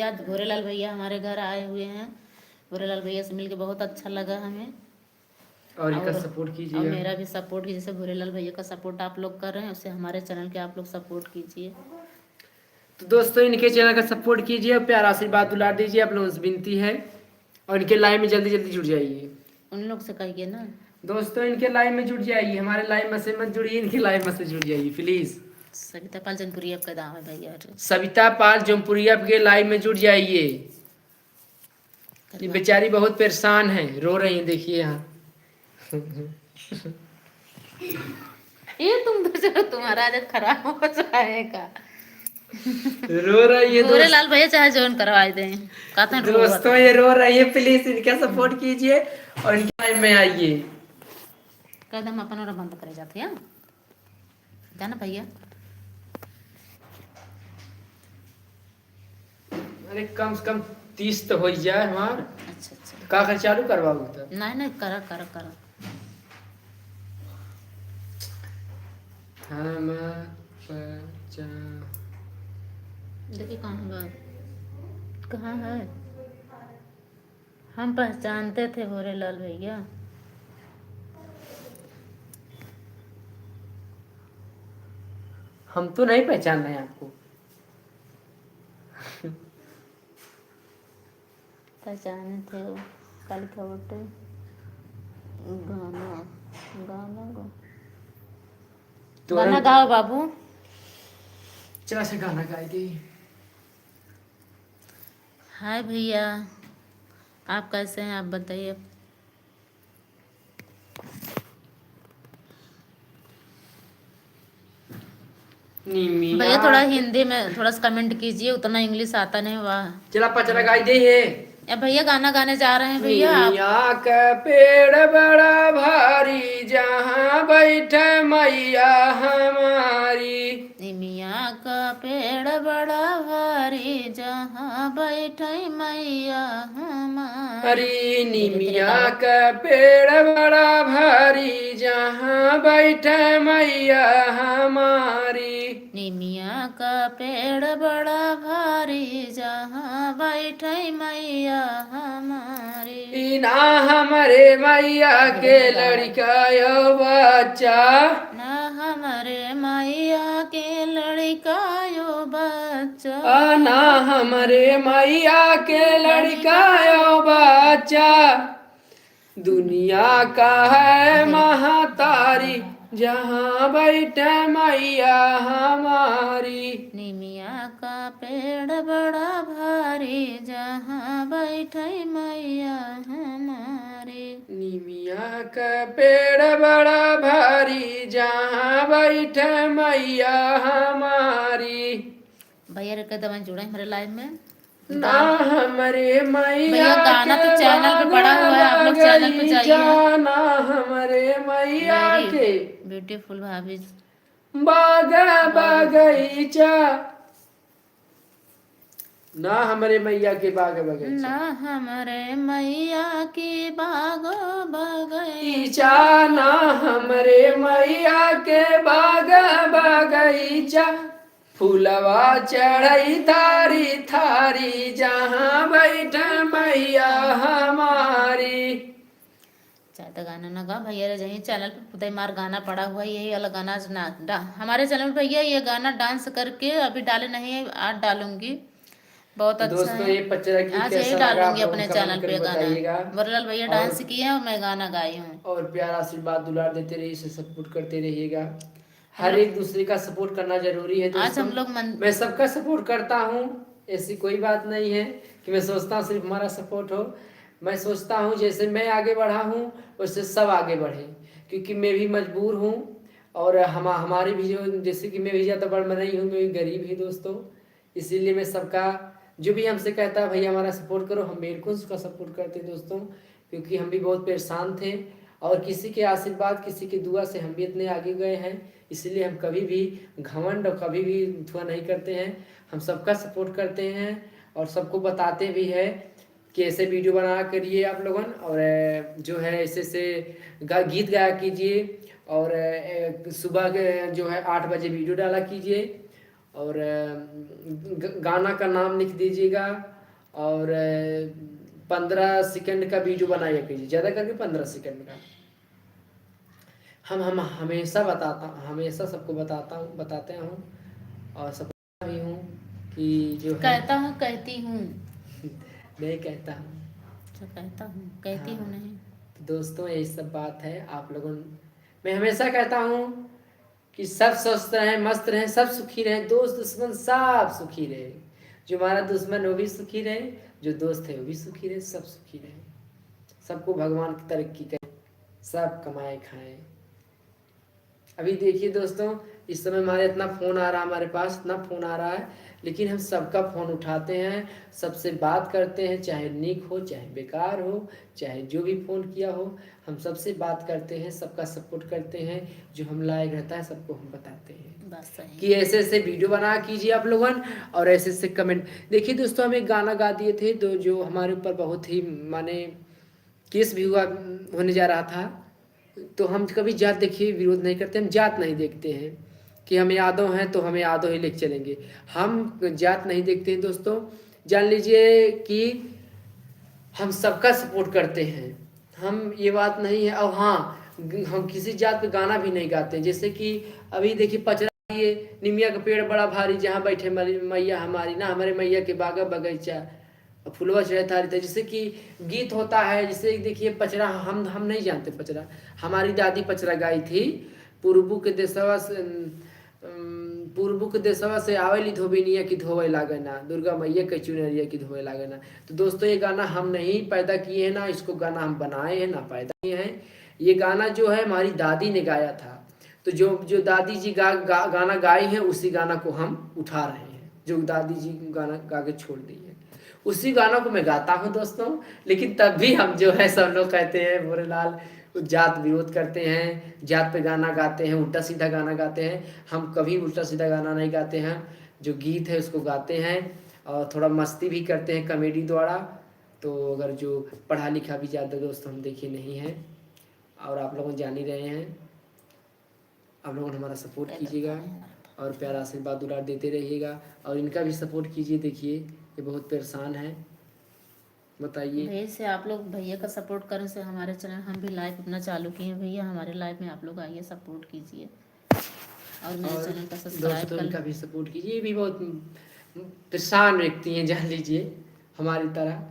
आज भोरेलाल भैया हमारे घर आए हुए हैं। भोरेलाल भैया से मिलके बहुत अच्छा लगा हमें। और इनका और सपोर्ट और कीजिएगा। मेरा भी सपोर्ट कीजिए। जैसे भोरेलाल भैया का सपोर्ट आप लोग कर रहे हैं उससे हमारे चैनल के आप लोग सपोर्ट कीजिए। तो दोस्तों इनके चैनल का सपोर्ट कीजिए और प्यार आशीर्वाद दुलार दीजिए, आप लोगों से विनती है। और इनके लाइव में जल्दी जल्दी जुड़ जाइए। उन लोग से कहिए ना दोस्तों इनके लाइव में जुड़ जाइए, हमारे लाइव में से मत जुड़िए, इनके लाइव में से जुड़ जाइए प्लीज। सविता पाल जनपुरी आपका दाम है भैया। सविता पाल जमपुरिया के लाइव में जुड़ जाइए। ये बेचारी बहुत परेशान है, रो रही है, देखिए यहाँ। ये तुम तो चलो तुम्हारा आदत खराब हो जाएगा। रो रही है भोरेलाल भैया चाहे ज्वाइन करवा दें। कहते हैं रो दोस्तों ये रो रही है, प्लीज इनका सपोर्ट कीजिए और इनके लाइव में आइए। कदम अपन और बंद करे जाते हैं जाना भैया। अरे कम से कम 30 तो हो जाए हमार। अच्छा अच्छा का कर चालू करवाऊ तो नहीं नहीं करा करा करा। हम पहचान देखिए कहाँ है। हम पहचानते थे भोरेलाल भैया। हम तो नहीं पहचान रहे हैं आपको। पहचाने थे वो काली खबरटे गाना गाना गा तो गाना गाओ बाबू। चला से गाना गाई दी। हाय भैया आप कैसे हैं आप बताइए। भैया थोड़ा हिंदी में थोड़ा सा कमेंट कीजिए, उतना इंग्लिश आता नहीं। वाह चला पचला गाई दे है। या भैया गाना गाने जा रहे हैं भैया आप। निमिया का पेड़ बड़ा भारी, जहाँ बैठे मैया हमारी। निमिया का पेड़ बड़ा भारी, जहाँ बैठे मैया हमारी। अरे धीरे धीरे निमिया गाओ। का पेड़ बड़ा भारी, जहाँ बैठे मैया हमारी। निमिया का पेड़ बड़ा भारी, जहाँ बैठे मैया हमारी। इना हमारे मैया धीरे के धीरे गाओ। लड़का यो बच्चा। ना हमारे मैया के लड़का यो बच्चा। आना हमारे मैया के लड़का यो बच्चा। दुनिया का है महातारी, जहाँ बैठे मैया हमारी। निमिया का पेड़ बड़ा भारी, जहाँ बैठे मैया हमारी। निमिया का पेड़ बड़ा भारी, जहाँ बैठे मैया हमारी। भैया के दवा जुड़े हमारे लाइव में। ना हमारे मैया भैया गाना तो के चैनल पे पड़ा हुआ है, आप लोग चैनल पे जाइए। ना हमारे मैया वेरी के ब्यूटीफुल भाभी। बगीचा। ना हमारे मैया के बाग बगीचा। ना हमारे मैया की बागो ईचा बगीचा। ना हमारे मैया के बाग बगीचा। फूलवा चढ़ई थारी थारी, जहाँ बैठे मैया हमारी। ज्यादा गाना ना गा भैया रह जाइए। चैनल पे खुदाई मार गाना पड़ा हुआ है, यही वाला गाना हमारे चैनल पे भैया ये गाना डांस करके अभी डाले नहीं है, आज डालूंगी। बहुत तो अच्छा दोस्तों है। ये पचरा गीत आज यही कैसा लगा आप डालूंगी लोग अपने कमेंट चैनल पे करके गाना। बताइएगा। वरलाल भैया और डांस किए हैं और मैं गाना गाई हूँ। और प्यार आशीर्वाद दुलार देते रहिए, इसे सपोर्ट करते रहिएगा। हम हर लोग एक दूसरे का सपोर्ट करना जरूरी है आज दोस्तों। हम लोग मैं सबका सपोर्ट करता हूँ, ऐसी कोई बात नहीं है कि मैं सोचता हूँ सिर्फ हमारा सपोर्ट हो। मैं सोचता हूँ जैसे मैं आगे बढ़ा हूँ वैसे सब आगे बढ़े, क्योंकि मैं भी मजबूर हूँ। और हमारे भी जो, जैसे कि मैं भी ज़्यादा बड़ नहीं हूँ, मैं भी गरीब ही दोस्तों। इसीलिए मैं सबका जो भी हमसे कहता है भैया हमारा सपोर्ट करो, हम बिल्कुल उसका सपोर्ट करते हैं दोस्तों, क्योंकि हम भी बहुत परेशान थे। और किसी के आशीर्वाद किसी की दुआ से हम भी इतने आगे गए हैं। इसलिए हम कभी भी घमंड और कभी भी थुआ नहीं करते हैं। हम सबका सपोर्ट करते हैं और सबको बताते भी हैं कि ऐसे वीडियो बना करिए आप लोगन, और जो है ऐसे से गीत गाया कीजिए। और सुबह के जो है 8 बजे वीडियो डाला कीजिए। और गाना का नाम लिख दीजिएगा और 15 सेकंड का वीडियो बनाया कीजिए, ज़्यादा करके 15 सेकंड का। हम हमेशा सबको बताते हूँ और सब भी हूँ कि जो है कहता हूँ, कहती हूँ, नहीं कहता हूँ, अच्छा कहता हूँ, कहती हूँ हाँ। नहीं। तो दोस्तों यही सब बात है। आप लोगों, मैं हमेशा कहता हूँ कि सब स्वस्थ रहें, मस्त रहें, सब सुखी रहें, दोस्त दुश्मन सब सुखी रहे। जो हमारा दुश्मन है वो भी सुखी रहे, जो दोस्त है वो भी सुखी रहे, सब सुखी रहे। सबको भगवान की तरक्की करे, सब कमाए खाएं। अभी देखिए दोस्तों, इस समय हमारे इतना फ़ोन आ रहा है, हमारे पास इतना फ़ोन आ रहा है, लेकिन हम सबका फ़ोन उठाते हैं, सबसे बात करते हैं, चाहे निक हो चाहे बेकार हो, चाहे जो भी फ़ोन किया हो, हम सबसे बात करते हैं, सबका सपोर्ट करते हैं। जो हम लायक रहता है सबको हम बताते हैं बस सही कि ऐसे ऐसे वीडियो बना कीजिए आप लोगन, और ऐसे ऐसे कमेंट। देखिए दोस्तों, हम एक गाना गा दिए थे तो जो हमारे ऊपर बहुत ही माने केस भी होने जा रहा था। तो हम कभी जात देखिए विरोध नहीं करते, हम जात नहीं देखते हैं कि हम यादव हैं तो हमें यादव ही लेके चलेंगे, हम जात नहीं देखते हैं दोस्तों। जान लीजिए कि हम सबका सपोर्ट करते हैं, हम ये बात नहीं है। और हाँ, हम किसी जात पे गाना भी नहीं गाते, जैसे कि अभी देखिए पचरा, ये निमिया का पेड़ बड़ा भारी, जहाँ बैठे मैया हमारी ना, हमारे मैया के बागा बगीचा फुलवा चढ़े थारी था, जैसे कि गीत होता है। जैसे देखिए पचरा, हम नहीं जानते पचरा, हमारी दादी पचरा गाई थी। पूर्वु के देशवा से पूर्वु के देशवा से आवेली धोबिनिया की धोवे लागे ना, दुर्गा मैया के चुनरिया की धोवे लागे ना। तो दोस्तों, ये गाना हम नहीं पैदा किए हैं ना, इसको गाना हम बनाए हैं ना पैदा किए हैं। ये गाना जो है हमारी दादी ने गाया था। तो जो दादी जी गाना गाई है, उसी गाना को हम उठा रहे हैं, जो दादी जी गाना गा के छोड़ दी है, उसी गाना को मैं गाता हूँ दोस्तों। लेकिन तब भी हम जो है, सब लोग कहते हैं बोरेलाल जात विरोध करते हैं, जात पे गाना गाते हैं, उल्टा सीधा गाना गाते हैं। हम कभी उल्टा सीधा गाना नहीं गाते हैं, जो गीत है उसको गाते हैं, और थोड़ा मस्ती भी करते हैं कॉमेडी द्वारा। तो अगर जो पढ़ा लिखा भी ज़्यादा दोस्त हम देखिए नहीं है, और आप लोग जान ही रहे हैं। आप लोग हमारा सपोर्ट कीजिएगा और प्यारा आशीर्वाद दुलार देते रहिएगा, और इनका भी सपोर्ट कीजिए। देखिए ये बहुत परेशान है, बताइए। भैया से आप लोग भैया का सपोर्ट करें से हमारे चैनल, हम भी लाइव अपना चालू किए हैं भैया, हमारे लाइव में आप लोग आइए, सपोर्ट कीजिए और मेरे चैनल का सब्सक्राइब दोस्तों कर इनका भी सपोर्ट कीजिए, ये भी बहुत परेशान व्यक्ति हैं, जान लीजिए हमारी तरह।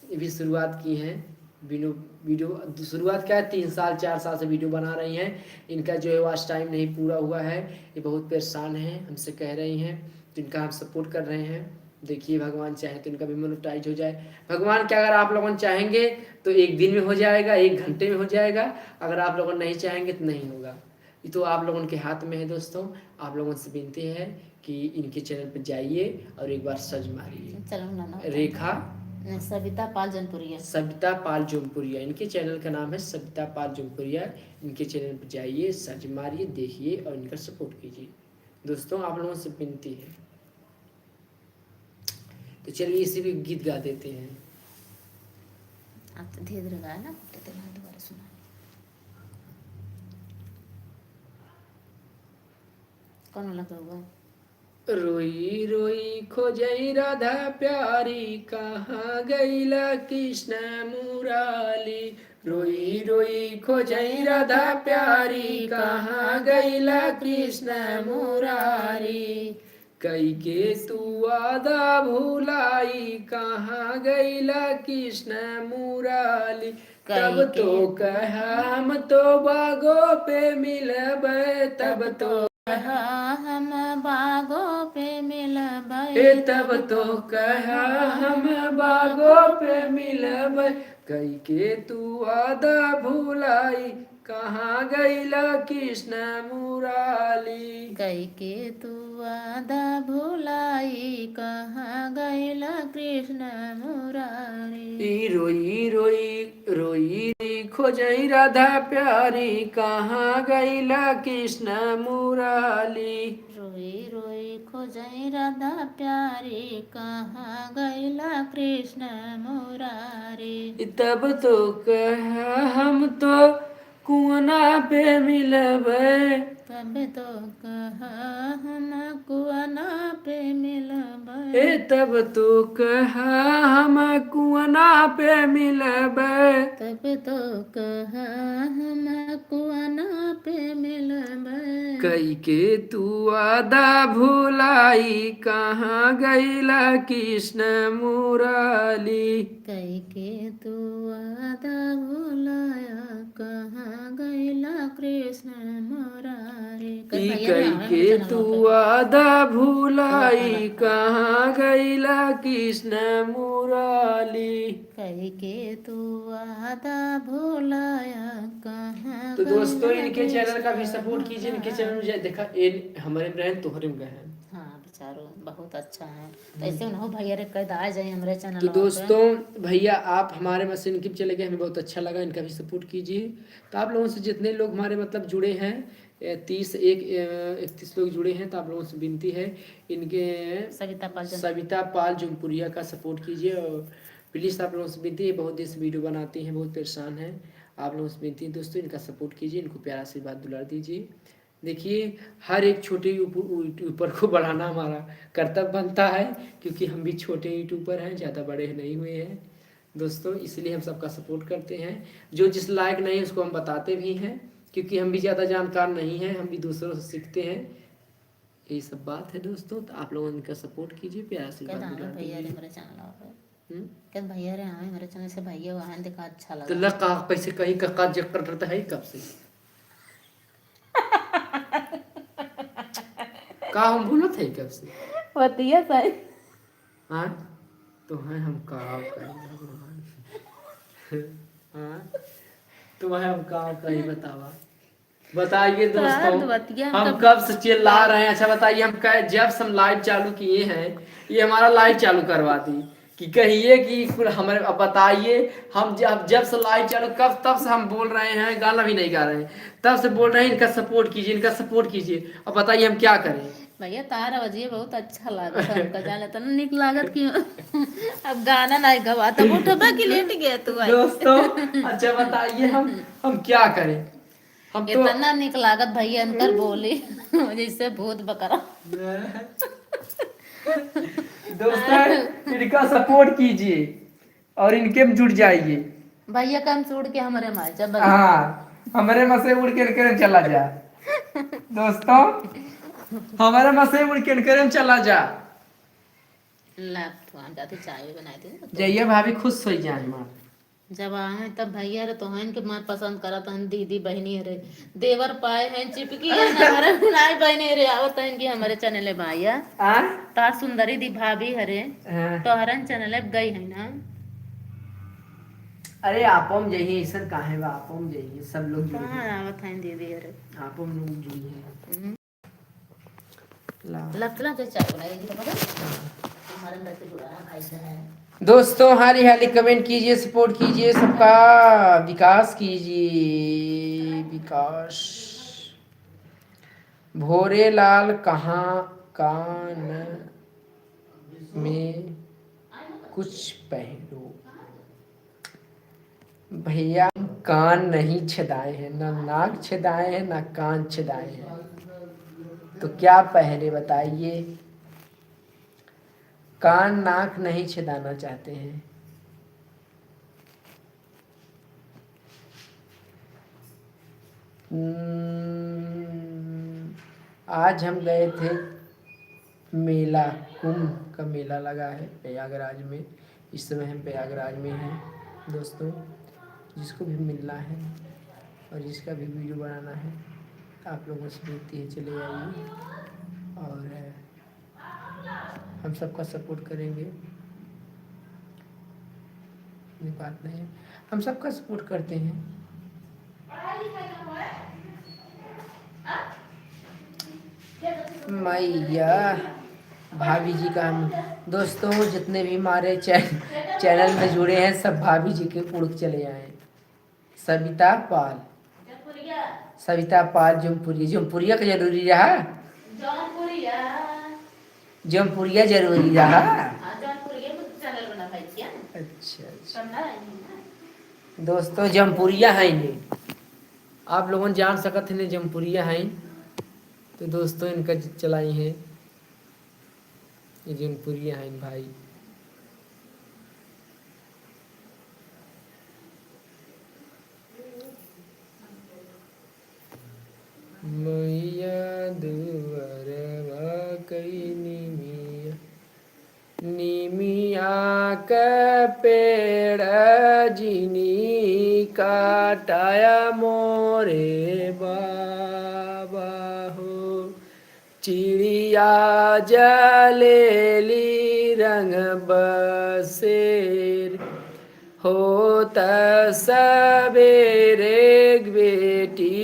ये भी शुरुआत की हैं वीडियो शुरुआत क्या है, 3 साल 4 साल से वीडियो बना रही हैं। इनका जो है वॉच टाइम नहीं पूरा हुआ है, ये बहुत परेशान हैं, हमसे कह रही हैं, तो इनका हम सपोर्ट कर रहे हैं। देखिए भगवान चाहे तो इनका भी मोनेटाइज हो जाए। भगवान क्या, अगर आप लोगों चाहेंगे तो 1 दिन में हो जाएगा, 1 घंटे में हो जाएगा। अगर आप लोग नहीं चाहेंगे तो नहीं होगा, ये तो आप लोगों के हाथ में है दोस्तों। आप लोगों से विनती है कि इनके चैनल पर जाइए और एक बार सर्च मारिए, चलो ना रेखा सविता पाल जौनपुरिया, सविता पाल जौनपुरिया, इनके चैनल का नाम है सविता पाल जौनपुरिया। इनके चैनल पर जाइए, सर्च मारिए, देखिए और इनका सपोर्ट कीजिए दोस्तों, आप लोगों से विनती है। तो चलिए इसी भी गीत गा देते हैं। आप तो धीरे धीरे गाए ना, दोबारा सुना। कौन वाला गाऊंगा? रोई रोई खोजई राधा प्यारी, कहाँ गईला कृष्ण मुराली। रोई रोई खोजई राधा प्यारी, कहाँ गईला कृष्ण मुरारी। कई के तू वादा भुलाई, कहाँ गईला कृष्ण मुराली। तब तो कह हम तो बागों पे मिलब, तब तो हम बागों पे मिलबै, तब तो कहा हम बागों पे मिलब। कई के तू आदा भुलाई, कहाँ गईला कृष्ण मुराली। कई के तू वादा भुलाई, कहाँ गईला कृष्ण मुरारी। रोई रोई रोई खोजई राधा प्यारी, कहाँ गईला कृष्ण मुराली। रोई रोई खोजई राधा प्यारी, कहाँ गईला कृष्ण मुरारी। तब तो कहा हम तो कुआना पे मिलब, तब तो कहा हम कुआना पे मिलब ए तब तो कहा हम कुआना पे मिलबै। तब तो कहा हम कुआना पे मिलब कई के तू आदा भुलाई कहाँ गईला कृष्ण मुराली। कई के तू वादा भुलाया कहाँ गईला कृष्ण मुरारी कर ई भैया कई ना हमें के मेरे तू चैनल पे आदा भुलाई लगा कहाँ गईला कृष्ण मुराली। कई के तू वादा भुलाया कहाँ तो दोस्तों गईला इनके चैनल का भी कृष्ण सपोर्ट कीजिए, इनके चैनल मुरारी। में देखा ये हमारे ब्रांड तोहरे में गए हैं। हाँ बेचारो बहुत अच्छा है तो ऐसे उन्हों भैया रे कद आ जाए हमारे तो चैनल पे दोस्तों भैया आप हमारे मशीन की चले गए, हमें बहुत अच्छा लगा, इनका भी सपोर्ट कीजिए। तो आप लोगों से जितने लोग हमारे मतलब जुड़े हैं 31 लोग जुड़े हैं, तो आप लोगों से विनती है इनके सविता पाल जुमपुरिया का सपोर्ट कीजिए। और प्लीज़ आप लोगों से विनती है, बहुत देर से वीडियो बनाती हैं, बहुत परेशान हैं, आप लोगों से विनती है दोस्तों इनका सपोर्ट कीजिए, इनको प्यारा आशीर्वाद दुलार दीजिए। देखिए हर एक छोटे यूट्यूबर को बढ़ाना हमारा कर्तव्य बनता है, क्योंकि हम भी छोटे यूट्यूबर हैं, ज़्यादा बड़े नहीं हुए हैं दोस्तों, इसलिए हम सबका सपोर्ट करते हैं। जो जिस लायक नहीं है उसको हम बताते भी हैं, क्योंकि हम भी ज़्यादा जानकार नहीं हैं, हम भी दूसरों से सीखते हैं। यही सब बात है दोस्तों, तो आप लोग इनका सपोर्ट कीजिए, प्यार से भैया रे मेरे चैनल पे कद भैया रे हमें मेरे चैनल से भैया वहाँ देखा अच्छा तो लगा लगा पैसे कहीं का चक्कर रहता है कब से का हम बोला थे कब से बतिया सही हाँ तो है हम का भगवान हाँ तो है हम का ही बतावा बताइए दोस्तों हम कब से चिल्ला रहे हैं। अच्छा बताइए हम जब से हम लाइव चालू किए हैं ये हमारा लाइव चालू करवा दी कि कहिए कि हमारे अब बताइए हम जब से लाइव चालू कब तब से हम बोल रहे हैं, गाना भी नहीं गा रहे हैं, तब से बोल रहे हैं इनका सपोर्ट कीजिए, इनका सपोर्ट कीजिए। अब बताइए हम क्या करें। भैया तारा बजिए बहुत अच्छा लागत हमका जाने तो निक लागत कि अब गाना नहीं गवा तो उठबा कि लेट गया तू आई दोस्तों अच्छा बताइए हम क्या करें। हम तो इतना निक लागत भैया अंतर बोली जैसे भूत बकरा दोस्तों इनका सपोर्ट कीजिए और इनके में जुड़ जाइए। भैया का हम छोड़ के हमारे मार जब हाँ हमारे में से उड़ के चला जा दोस्तों हमारे में से उड़ के चला जा जाते चाय बनाई थी जाइए भाभी खुश हो जाए माँ जब आए तब भैया रे तो हैं के मार पसंद करत हन दीदी बहनी रे देवर पाए हैं चिपकी है ना हमारे नाई बहनी रे आवत हैं कि हमारे चैनल है भैया तार सुंदरी दी भाभी हरे तो हरन चैनल गई है ना। अरे आपम जाइए ऐसा काहे बा आपम जाइए सब लोग जुड़ कहां आवत हैं दीदी अरे आपम लोग जुड़ी हैं लगता है चाय बनाई थी तो पता हमारे अंदर से जुड़ा है ऐसा है। दोस्तों हाली हाली कमेंट कीजिए, सपोर्ट कीजिए, सबका विकास कीजिए। विकास भोरे लाल कहाँ कान में कुछ पहनो भैया कान नहीं छेदाए हैं, ना नाक छेदाए हैं, ना कान छेदाए हैं, तो क्या पहने बताइए। कान नाक नहीं छेदाना चाहते हैं। आज हम गए थे मेला, कुंभ का मेला लगा है प्रयागराज में, इस समय हम प्रयागराज में हैं दोस्तों। जिसको भी मिलना है और जिसका भी वीडियो बनाना है आप लोगों से विनती है चले आइए और हम सबका सपोर्ट करेंगे। ये बात नहीं है, हम सबका सपोर्ट करते हैं। मैया भाभी जी का हम दोस्तों जितने भी हमारे चैनल में जुड़े हैं सब भाभी जी के उड़ चले आए। सविता पाल जमपुरिया का जरूरी रहा, जमपुरिया जरूरी रहा। अच्छा दोस्तों जमपुरिया है इन्हें आप लोगों जान सकते हैं, जमपुरिया है तो दोस्तों इनका चलाई है ये जौनपुरिया हैं भाई। मैया दुअरवा कैनी मिया निमिया के पेड़ जिनी काटाया मोरे बाबा हो। चिड़िया जलेली रंग बसेर होत सबेरे बेटी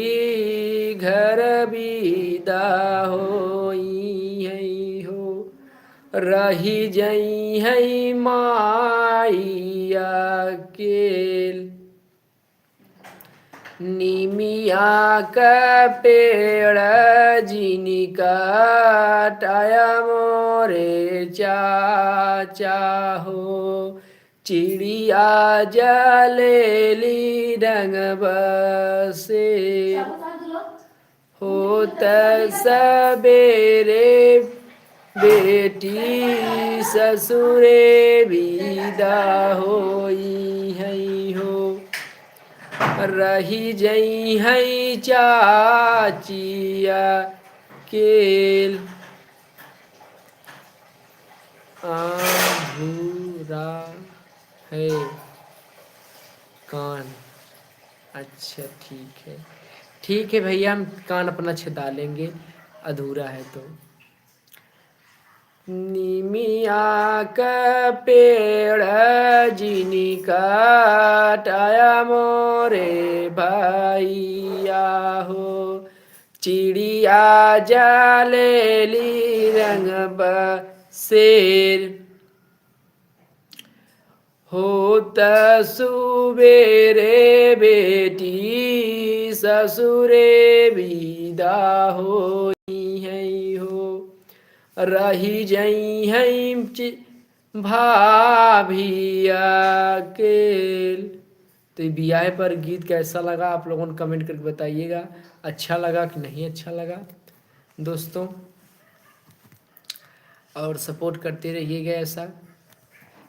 घर विदा होई है हो। रही जई है माइया केल निमिया का पेड़ जिनी काटाया मोरे चाचा हो। चिड़िया जलेली रंग बसे होत सबेरे बेटी ससुरे विदा होई है हो। रही जई है चाचिया केल अधूरा है कान। अच्छा ठीक है भैया, हम कान अपना छेदा लेंगे अधूरा है तो। निमिया का पेड़ जिनी काटाया मोरे भैया हो। चिड़िया जलेली रंग बसेर होत सुबेरे बेटी ससुरे विदा होई है हो। रही जई है भाभिया केल। तो बियाह पर गीत कैसा लगा आप लोगों ने कमेंट करके बताइएगा। अच्छा लगा कि नहीं अच्छा लगा दोस्तों, और सपोर्ट करते रहिएगा। ऐसा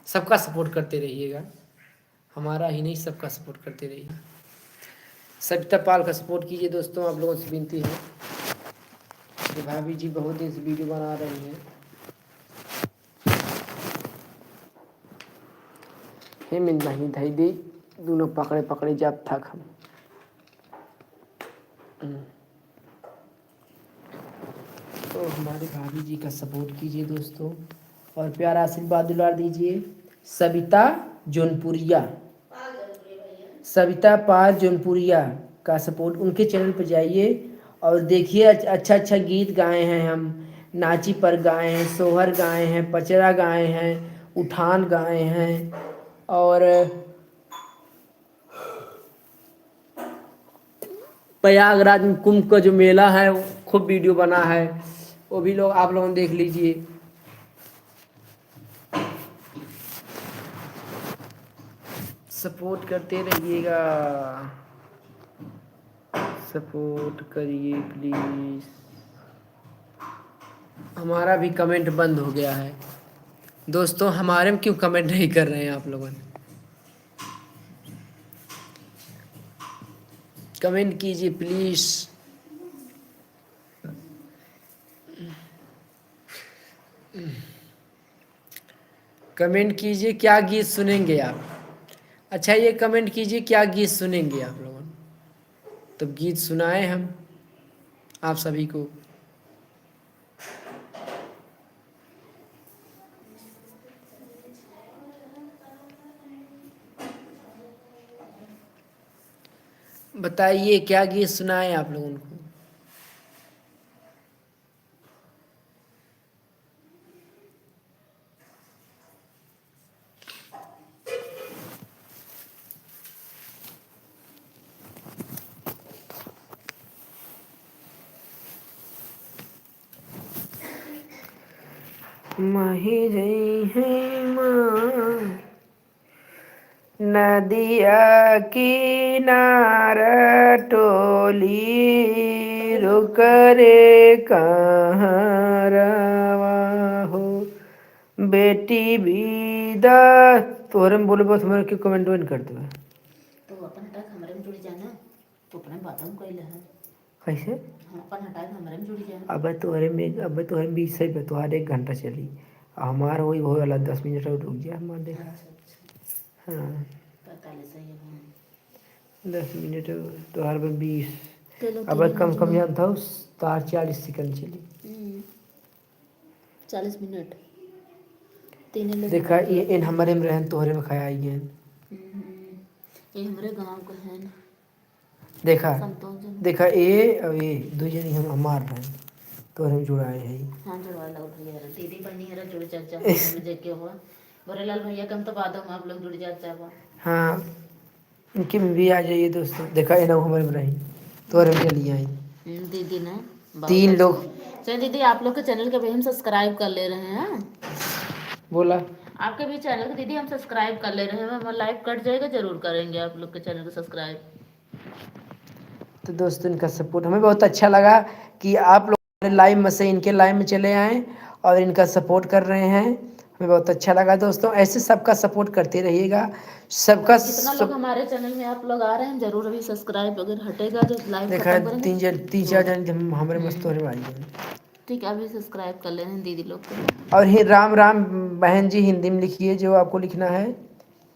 सबका सपोर्ट करते रहिएगा, हमारा ही नहीं सबका सपोर्ट करते रहिए। सविता पाल का सपोर्ट कीजिए दोस्तों, आप लोगों से विनती है। तो भाभी जी बहुत दिन से वीडियो बना रही हैं। हे मिल नहीं धई दे दोनों पकड़े पकड़े जब थक हम। तो हमारे भाभी जी का सपोर्ट कीजिए दोस्तों, और प्यारा आशीर्वाद दुलार दीजिए। सविता जौनपुरिया, सविता पाल जौनपुरिया का सपोर्ट, उनके चैनल पर जाइए और देखिए। अच्छा अच्छा गीत गाए हैं हम, नाची पर गाए हैं, सोहर गाए हैं, पचरा गाए हैं, उठान गाए हैं, और प्रयागराज में कुंभ का जो मेला है वो खूब वीडियो बना है, वो भी लोग आप लोग देख लीजिए। सपोर्ट करते रहिएगा, सपोर्ट करिए प्लीज। हमारा भी कमेंट बंद हो गया है दोस्तों, हमारे में क्यों कमेंट नहीं कर रहे हैं आप लोगों ने? कमेंट कीजिए प्लीज। कमेंट कीजिए क्या गीत सुनेंगे आप। अच्छा ये कमेंट कीजिए क्या गीत सुनेंगे आप लोगों, तो गीत सुनाए हम आप सभी को। बताइए क्या गीत सुनाए आप लोगों को। माही जई है माँ नदिया किनार टोली रुक रे कहाँ रवा हो बेटी विदा तोहरे में बोले बस हमारे के कमेंट वेंट कर दो तो अपन हटा के हमारे में जुड़ जाना तो अपने बातों में कोई है कैसे हम अपन हटा के हमारे में जुड़ जाना अब तोहरे में 20 से तोहार 1 घंटा चली हमार वही हो वाला 10 मिनट और रुक जा हमार देखा अच्छा हाँ 45 है 10 मिनट तोहार में 20 चलो अब कम कम जानता हूँ तार 40 सेकंड चली 40 मिनट तीन लोग देखा ये इन हमारे में रहन तोहरे में खाया आई गए ये हमारे गांव को है ना देखा संतोष जन देखा ये अब ये दो जनी हम हमार रहन तोहरे में जुड़ाए है हाँ जुड़वा लो भैया दीदी बनी है जुड़ जा जा हमारे में जेके हुआ बरेलाल भैया कम तो बाद में आप लोग जुड़ जा जा हाँ इनके में भी आ जाइए दोस्तों देखा ये ना हमारे में रही तोहरे में चली आई दीदी ना बहुत 3 अच्छा। लोग चलिए दीदी आप लोग के चैनल के भी हम सब्सक्राइब कर ले रहे हैं बोला आपके भी चैनल को दीदी हम सब्सक्राइब कर ले रहे हैं हमारा लाइव कट जाएगा जरूर करेंगे आप लोग के चैनल को सब्सक्राइब तो दोस्तों इनका सपोर्ट हमें बहुत अच्छा लगा कि आप लोग लाइव में से इनके लाइव में चले आए और इनका सपोर्ट कर रहे हैं हमें बहुत अच्छा लगा दोस्तों ऐसे सबका सपोर्ट करते रहिएगा सबका जितना लोग हमारे चैनल में आप लोग आ रहे हैं जरूर अभी सब्सक्राइब अगर हटेगा जो लाइव देखा खत्म करेंगे 3 4 जन हमारे मस्त हो रहे हैं ठीक है अभी सब्सक्राइब कर ले रहे हैं दीदी लोग को और ही राम राम बहन जी हिंदी में लिखिए जो आपको लिखना है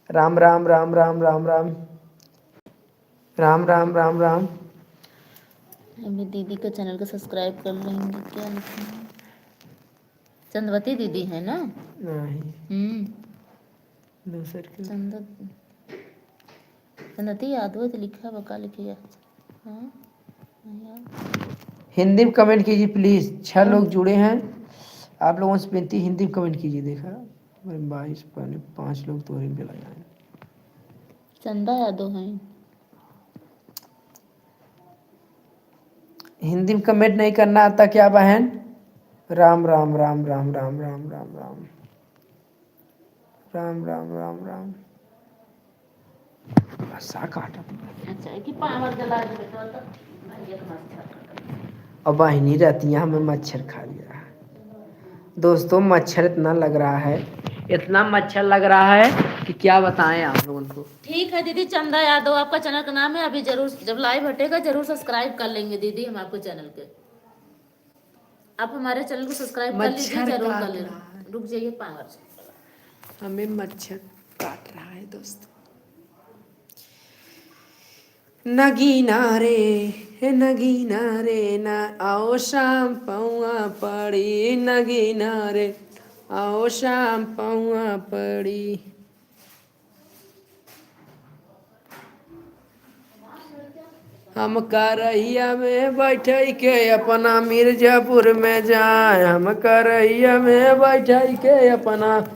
राम राम राम राम राम राम राम राम राम राम अभी दीदी का चैनल को सब्सक्राइब कर लेंगे क्या लिखना है चंदवती दीदी है ना नहीं दूसर के चंदती यादव तो लिखा बका लिखिए हाँ हिंदी में कमेंट कीजिए प्लीज़ 6 लोग जुड़े हैं आप लोगों से विनती हिंदी में कमेंट कीजिए देखा 22 पहले 5 लोग तो हिंदी लगाए चंदा यादव है हिंदी में कमेंट नहीं करना आता क्या बहन राम राम राम राम राम राम राम राम राम राम राम राम सा काटा अच्छा कि पावर जला दे बेटा तो भैया का अब वाहिनी रहती है हमें मच्छर खा लिया दोस्तों मच्छर इतना लग रहा है इतना मच्छर लग रहा है कि क्या बताएं आप लोगों को ठीक है दीदी चंदा यादव आपका चैनल का नाम है अभी जरूर जब लाइव हटेगा जरूर सब्सक्राइब कर लेंगे दीदी हम आपको चैनल के आप हमारे चैनल को सब्सक्राइब कर लीजिए जरूर कर लेना रुक जाइए पावर से हमें मच्छर काट रहा है दोस्तों नगीना रे ना आओ शाम पौआ पड़ी नगीना रे आओ शाम पौआ पड़ी हम करैया में बैठे के अपना मिर्जापुर में जाए हम करैया में बैठे के अपना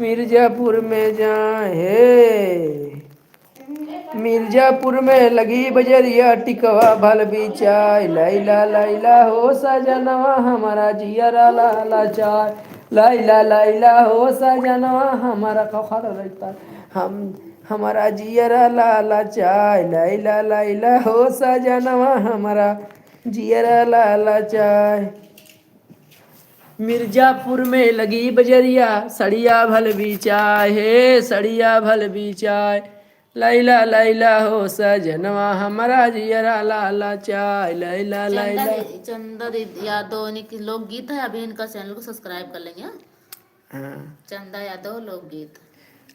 मिर्जापुर में जाए हे मिर्जापुर में लगी बजरिया टिकवा भल बिचाय लैला लैला हो सजनवा हमारा जियरा लाला चाय लैला लैला हो सजनवा हमारा कखर रहता हम हमारा जियरा लाला चाय लैला लैला हो सजनवा हमारा जियरा लाला चाय मिर्जापुर में लगी बजरिया सड़िया भल बिचाय हे सड़िया भल बिचाय लैला लैला हो सजनवा हमारा जियरा लाला चाय लैला लैला चंदा यादव की लोकगीत है अभी इनका चैनल को सब्सक्राइब कर लेंगे चंदा यादव लोकगीत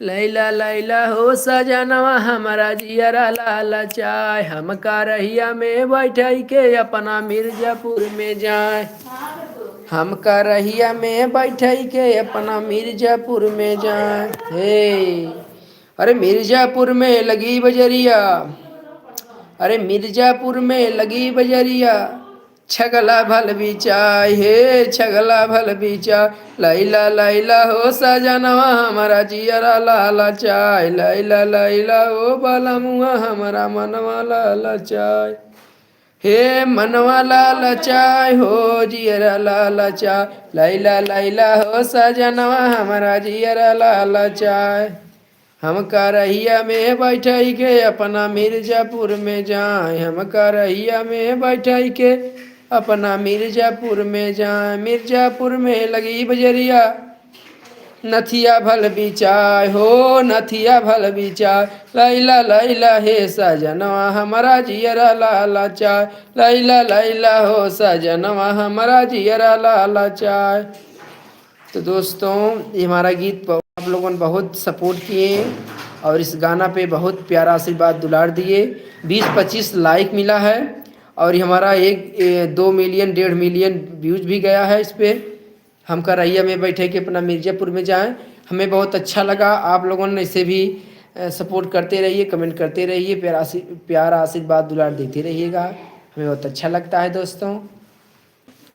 लैला लैला हो सजनवा हमारा जियरा लाला चाय हम करहिया में बैठे के अपना मिर्जापुर में जाए हम करहिया में बैठे के अपना मिर्जापुर में जाए हे अरे मिर्जापुर में लगी बजरिया अरे मिर्जापुर में लगी बजरिया छगला भल बिचाय हे छगला भल बिचाय लैला लैला हो सजनवा हमारा जियरा लाला चाय लैला लैला हो बाला मुआ हमारा मनवा लाला चाय हे मनवा लाला चाय हो जियरा लाला चाय लैला लैला हो सजनवा हमारा जियरा लाला चाय हम करहिया में बैठे के अपना मिर्जापुर में जाए हम करहिया में बैठे के अपना मिर्जापुर में जाए, मिर्जापुर में लगी बजरिया, नथिया भल बिचाय हो, नथिया भल बिचाय, लैला लैला हे सजनवा हमारा जियरा लाला चाय, लैला लैला हो सजनवा हमारा जियरा लाला चाय। तो दोस्तों ये हमारा गीत आप लोगों ने बहुत सपोर्ट किए और इस गाना पे बहुत प्यारा आशीर्वाद दुलार दिए। 20-25 लाइक मिला है और ये हमारा 2 मिलियन 1.5 मिलियन व्यूज भी गया है इस पर। हम करैया में बैठे कि अपना मिर्ज़ापुर में जाएं, हमें बहुत अच्छा लगा। आप लोगों ने इसे भी सपोर्ट करते रहिए, कमेंट करते रहिए, प्यारा आशीर्वाद दुलार देते रहिएगा, हमें बहुत अच्छा लगता है दोस्तों।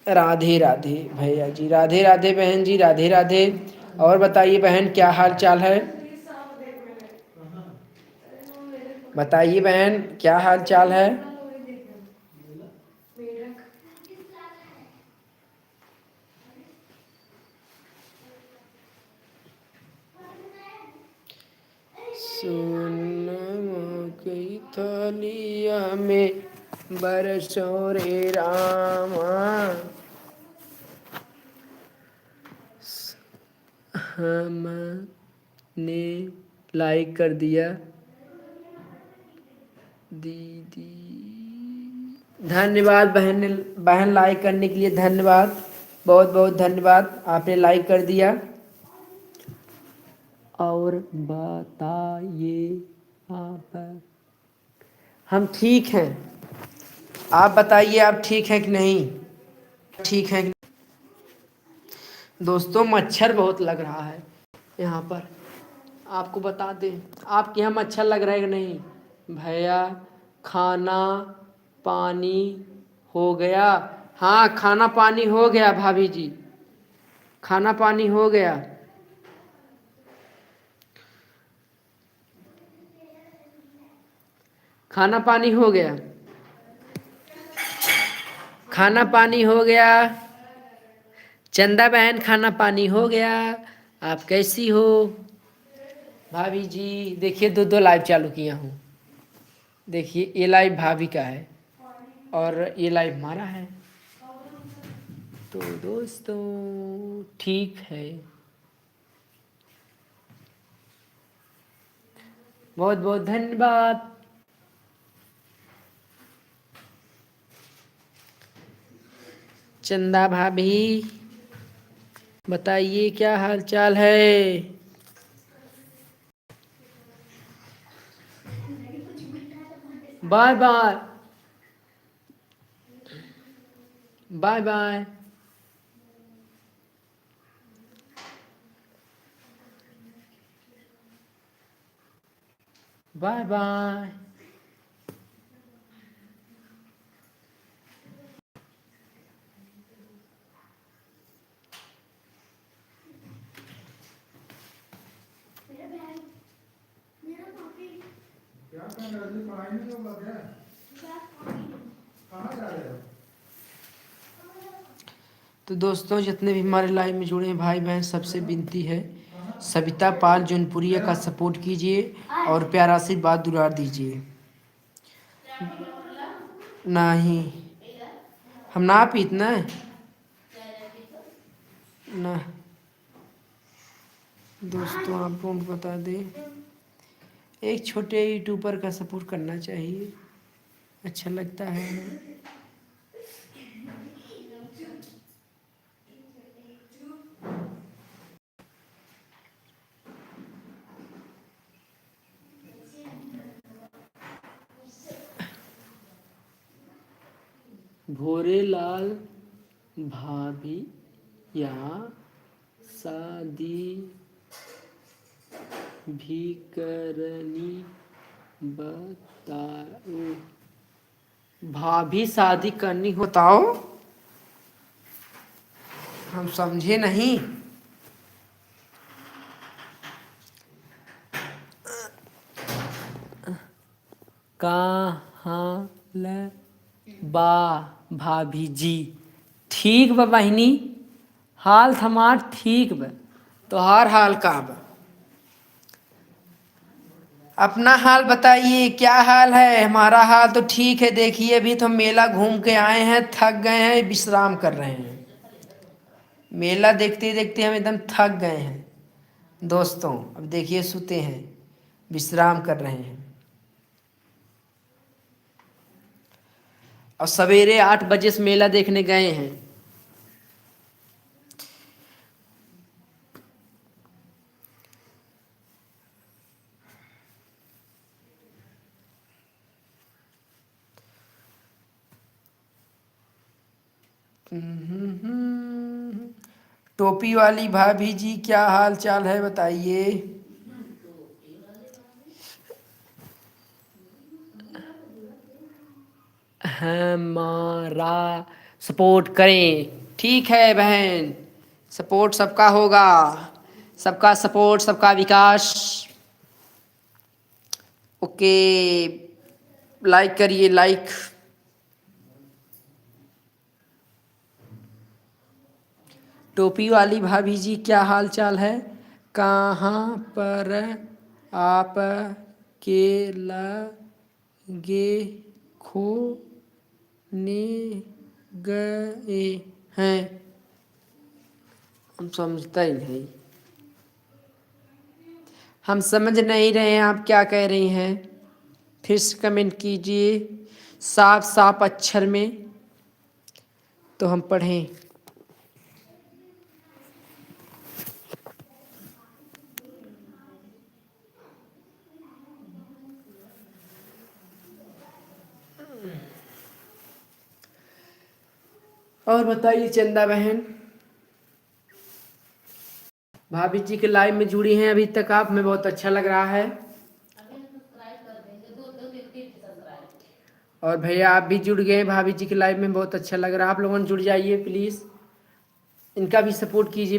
राधे राधे भैया जी, राधे राधे बहन जी, राधे राधे। और बताइए बहन क्या हाल चाल है, बताइए बहन क्या हाल चाल है। सोनमा की थलिया में बरसों रे रामा, हमने लाइक कर दिया दीदी। धन्यवाद बहन, बहन लाइक करने के लिए धन्यवाद, बहुत बहुत धन्यवाद, आपने लाइक कर दिया। और बताइए आप, हम ठीक हैं, आप बताइए आप ठीक हैं कि नहीं, ठीक है। दोस्तों मच्छर बहुत लग रहा है यहाँ पर, आपको बता दें, आपके यहाँ मच्छर लग रहा है कि नहीं भैया। खाना पानी हो गया, हाँ खाना पानी हो गया भाभी जी, खाना पानी हो गया। खाना पानी हो गया, खाना पानी हो गया। चंदा बहन खाना पानी हो गया, आप कैसी हो भाभी जी। देखिए 2 लाइव चालू किया हूँ, देखिए ये लाइव भाभी का है और ये लाइव हमारा है। तो दोस्तों ठीक है, बहुत बहुत धन्यवाद। चंदा भाभी बताइए क्या हाल चाल है। Bye bye, bye bye. Bye bye. तो दोस्तों जितने भी हमारे लाइव में जुड़े हैं भाई बहन, सबसे विनती है सविता पाल जौनपुरिया का सपोर्ट कीजिए और प्यारा आशीर्वाद दुलार दीजिए। नहीं हम ना पीत ना ना। दोस्तों आपको बता दें, एक छोटे यूट्यूबर का सपोर्ट करना चाहिए, अच्छा लगता है। भोरे लाल भाभी यहाँ शादी भी करनी बताओ, भाभी शादी करनी बताओ, हम समझे नहीं। कहाँ ले बा भाभी जी, ठीक बा बहिनी, हाल हमार ठीक बा, तोहार हाल का बा। अपना हाल बताइए, क्या हाल है? हमारा हाल तो ठीक है। देखिए अभी तो मेला घूम के आए हैं, थक गए हैं, विश्राम कर रहे हैं। मेला देखते देखते हम एकदम थक गए हैं दोस्तों। अब देखिए सोते हैं, विश्राम कर रहे हैं। और सवेरे 8 बजे से मेला देखने गए हैं। टोपी वाली भाभी जी, क्या हाल चाल है बताइए। हमारा सपोर्ट करें, ठीक है बहन। सपोर्ट सबका होगा, सबका सपोर्ट, सबका विकास। ओके, लाइक करिए, लाइक। टोपी वाली भाभी जी, क्या हाल चाल है? कहाँ पर आप के लगे खोने गए हैं? हम समझता ही नहीं, हम समझ नहीं रहे हैं आप क्या कह रही हैं। फिर से कमेंट कीजिए साफ साफ अक्षर में, तो हम पढ़ें। और बताइए चंदा बहन, भाभी जी के लाइव में जुड़ी हैं अभी तक आप, हमें बहुत अच्छा लग रहा है। और भैया आप भी जुड़ गए भाभी जी के लाइव में, बहुत अच्छा लग रहा है। आप लोगों ने जुड़ जाइए प्लीज़, इनका भी सपोर्ट कीजिए।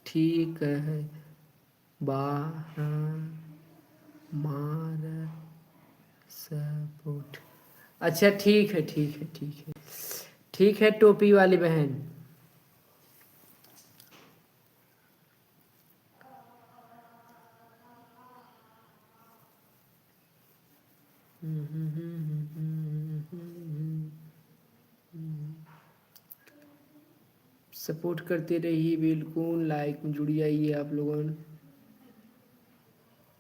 ठीक है, बार मार सपोर्ट। अच्छा ठीक है, ठीक है, ठीक है, ठीक है टोपी वाली बहन। सपोर्ट करते रहिए, बिल्कुल लाइक में जुड़ जाइए आप लोगों।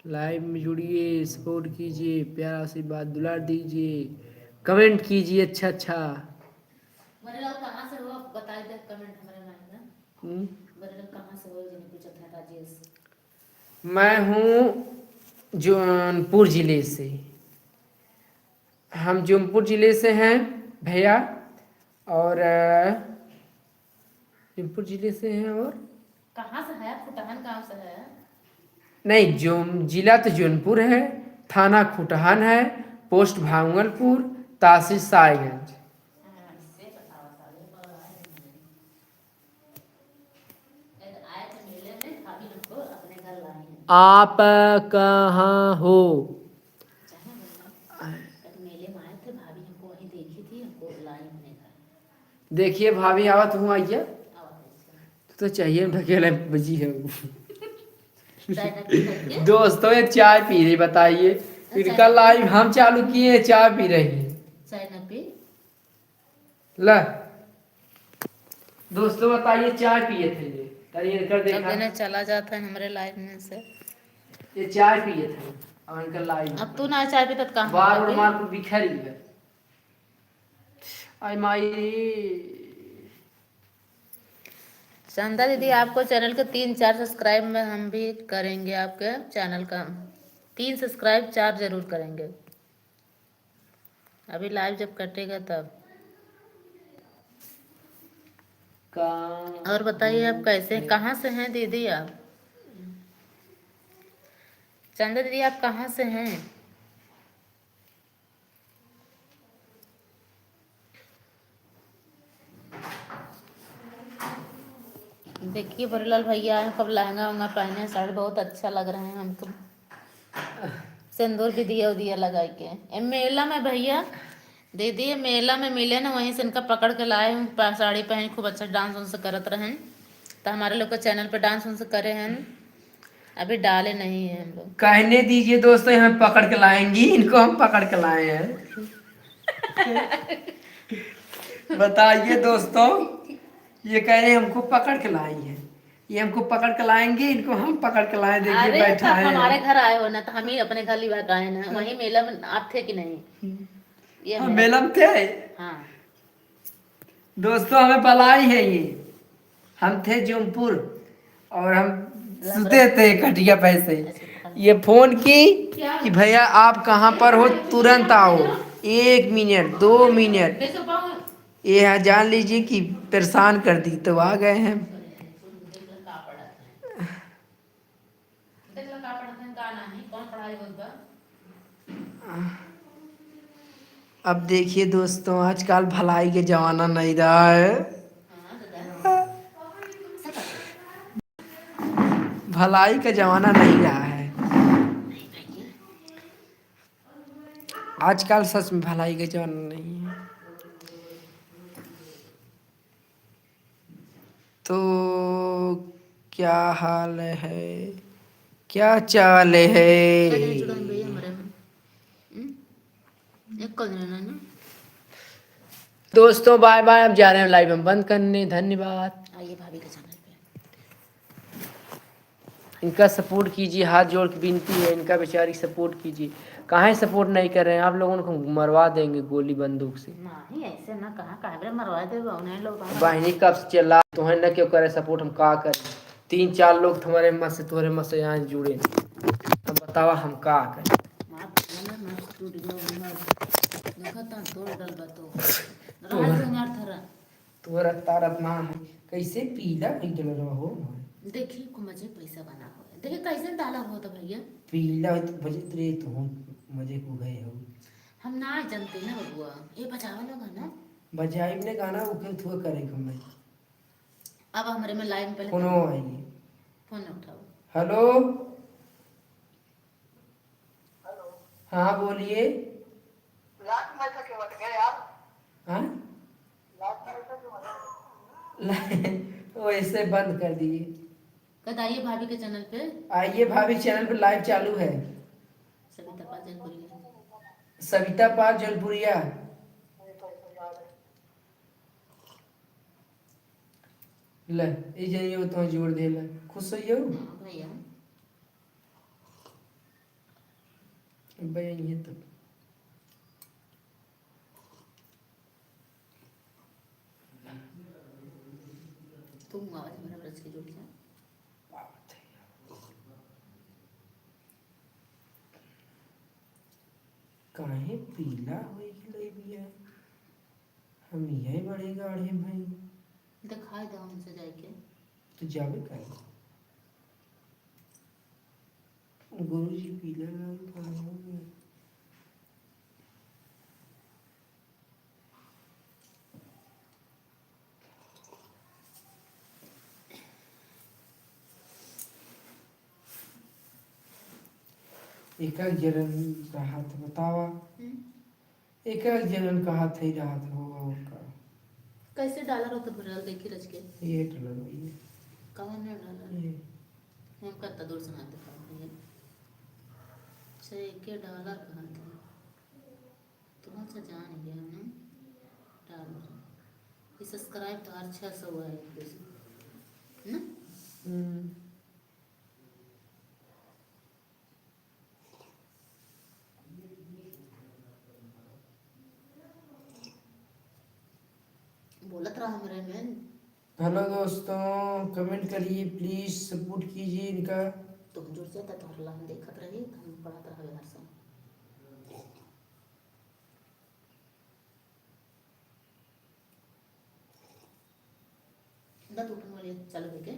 लाइव में जुड़िए, सपोर्ट कीजिए, प्यारा आशीर्वाद दुलार दीजिए, कमेंट कीजिए अच्छा अच्छा। मेरे लोग कहाँ से हो बता दे कमेंट हमारे में। मेरे लोग कहाँ से हो जिन्हें पूछा था राजेश। मैं हूँ जौनपुर ज़िले से, हम जौनपुर ज़िले से हैं भैया। और जौनपुर ज़िले से हैं। और कहाँ से है? खुटहन गाँव से है। नहीं, जो जिला तो जौनपुर है, थाना खुटहन है, पोस्ट भांगलपुर, तहसील साहिबगंज। आए थे मेले में, भाभी हमको अपने घर लाए हैं। आप कहाँ हो? मेले में आए थे, भाभी हमको वहीं देखी थी, हमको लाई अपने घर। देखिए भाभी आवत हूँ, आइए। तो चाहिए ढकेला बजी है वो। दोस्तों ये चाय पी रही, बताइए। इनका लाइव हम चालू किए, चाय पी रही है। चाय न पी ला दोस्तों बताइए, चाय पिए थे ये, तारी कर देखा। अब चला जाता है हमारे लाइफ में से। ये चाय पिए थे और इनका लाइव। अब तू ना चाय पीता कहाँ बार और मार को बिखर गया। आई माई। चंदा दीदी, आपको चैनल के 3-4 सब्सक्राइब में हम भी करेंगे, आपके चैनल का 3 सब्सक्राइब 4 जरूर करेंगे। अभी लाइव जब कटेगा तब। और बताइए आप कैसे, कहाँ से हैं दीदी आप? चंदा दीदी आप कहाँ से हैं? देखिए बरीलाल भैया आए, कब लहंगा वहंगा पहने, साड़ी बहुत अच्छा लग रहे हैं हमको। सिंदूर भी दिया दिया लगा के मेला में भैया दीदी, मेला में मिले ना, वहीं से इनका पकड़ के लाए हूँ। साड़ी पहन खूब अच्छा डांस वांस करत रहें, तो हमारे लोग के चैनल पे डांस वांस करे हैं। अभी डाले नहीं है हम लोग। कहने दीजिए दोस्तों, हम पकड़ के लाएंगी इनको, हम पकड़ के लाए हैं। बताइए दोस्तों, ये कह रहे हैं हमको पकड़ के लाई है, ये हमको पकड़ के लाएंगे, इनको हम पकड़ के लाए। देखिए अरे तो बैठा आप है। हमारे घर आए हो ना, तो हम ही अपने घर लिवा के आए ना। वही मेला में आप थे कि नहीं? ये हम मेरा। मेला में थे हाँ दोस्तों, हमें पलाई है ये। हम थे जौनपुर और हम सुते थे कटिया पैसे। ये फोन की कि भैया आप कहाँ पर हो, तुरंत आओ, 1 मिनट 2 मिनट। ये जान लीजिए कि परेशान कर दी, तो आ गए हैं। अब देखिए दोस्तों, आजकल भलाई के जमाना नहीं रहा है, भलाई का जमाना नहीं रहा है आजकल। सच में भलाई का जमाना नहीं है। तो क्या हाल है, क्या चाल है? दोस्तों बाय बाय, अब जा रहे हैं लाइव हम बंद करने। धन्यवाद। आइए भाभी के चैनल पे। इनका सपोर्ट कीजिए, हाथ जोड़ के विनती है, इनका बेचारी सपोर्ट कीजिए। काहे सपोर्ट नहीं कर रहे हैं? आप लोगों को मरवा देंगे गोली बंदूक से। नहीं ऐसे ना कहा, काहे मरवा दे उन्हें लोग। बहनी कब से चिल्ला, तुम्हें न क्यों करे सपोर्ट, हम का करें? 3-4 लोग तुम्हारे मत से, तुम्हारे मत से यहाँ जुड़े, अब बतावा हम का करें? तोरा तारत ना है, कैसे पीला पीला रहो। देखिए को मजे पैसा बना हो, देखिए कैसे डाला हो तो भैया पीला तो बजे रे, तो हम मजे को गए हो। हम ना जानते ना बबुआ, ये बचावा लगा ना बजाई ने गाना उके थुआ करे हम। अब हमारे में लाइव में पहले फोनो आइए, फोन उठाओ। हेलो हाँ बोलिए। हाँ वैसे बंद कर दिए। बताइए भाभी के चैनल पे। आइए भाभी चैनल पे लाइव चालू है। सविता पाल जौनपुरिया, सविता पाल जौनपुरिया। ले ई जाइयो तो जोड़ दे ले, खुश होइयो भैया भैया। ये तो तुम आवाज मेरा ब्रज के जोड़ जा। काहे पीला होई गेलै बिया, हम यही बड़े गाढ़े भाई। दिखाई दो हमसे जाके तो जावे का गुरुजी पीला लाल काहे हो गए? एक जन्म रहा था बतावा, एक जन्म कहा था ही रहा था होगा उनका। कैसे डाला रहो तो भरल देखी रच के ये डला भैया, कवन ने डाला ये हम कत्ता दूर से हाथ दिखा भैया से के डाला कहां था तुम से जान गया ना डाल ये सब्सक्राइब तो 600 हुआ है ना। बोलत रहा हमारे में। हेलो दोस्तों, कमेंट करिए प्लीज, सपोर्ट कीजिए इनका। तुम जुड़ जाता तो हर हम देखत रहिए तो हम पढ़ाते रहे हर समय। दत उठने वाली चालू है क्या?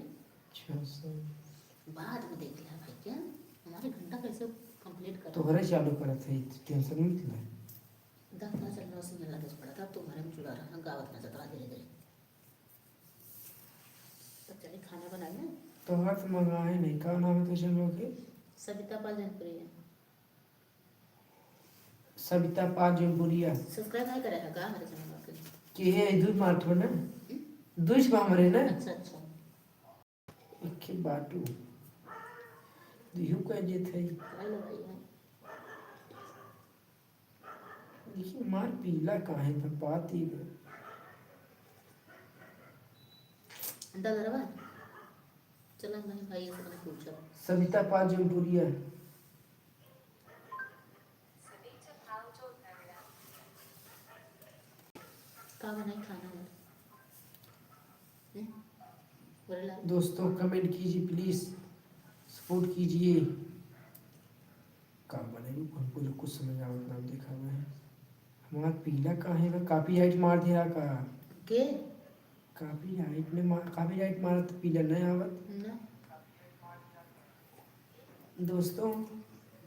बाद में देख लिया भाई क्या हमारे घंटा कैसे कंप्लीट कर तो घरे चालू करा थे, टेंशन मत ले। दस ना चल रहा उसमें लगे पड़ा था, अब तुम्हारे में जुड़ा रहा गावत में चतरा धीरे धीरे। तो चलिए खाना बनाए। तो हाथ मंगाए नहीं, का नाम है तुझे लोग के? सविता पाल जौनपुरिया। सविता पाल जौनपुरिया। सब्सक्राइब नहीं करे है का हमारे चैनल पे? कि ये दूध मारतो ना, दूध हमरे ना। अच्छा अच्छा ओके बाटू दिहु कह जे थे खाई लो भैया देखिए मार पीला काहे था पाती में डगरवा चलो मैं भाई से मैंने पूछा सविता पाल जमपुरिया का बनाई खाना में बोले ला दोस्तों कमेंट कीजिए प्लीज सपोर्ट कीजिए का बनेगी हमको जो कुछ समझ आवत नाम देखा हुआ है हमारा पीला काहे का कॉपीराइट मार दिया का के कॉपीराइट ने मार कॉपीराइट मारा तो पीला नहीं आवत ना दोस्तों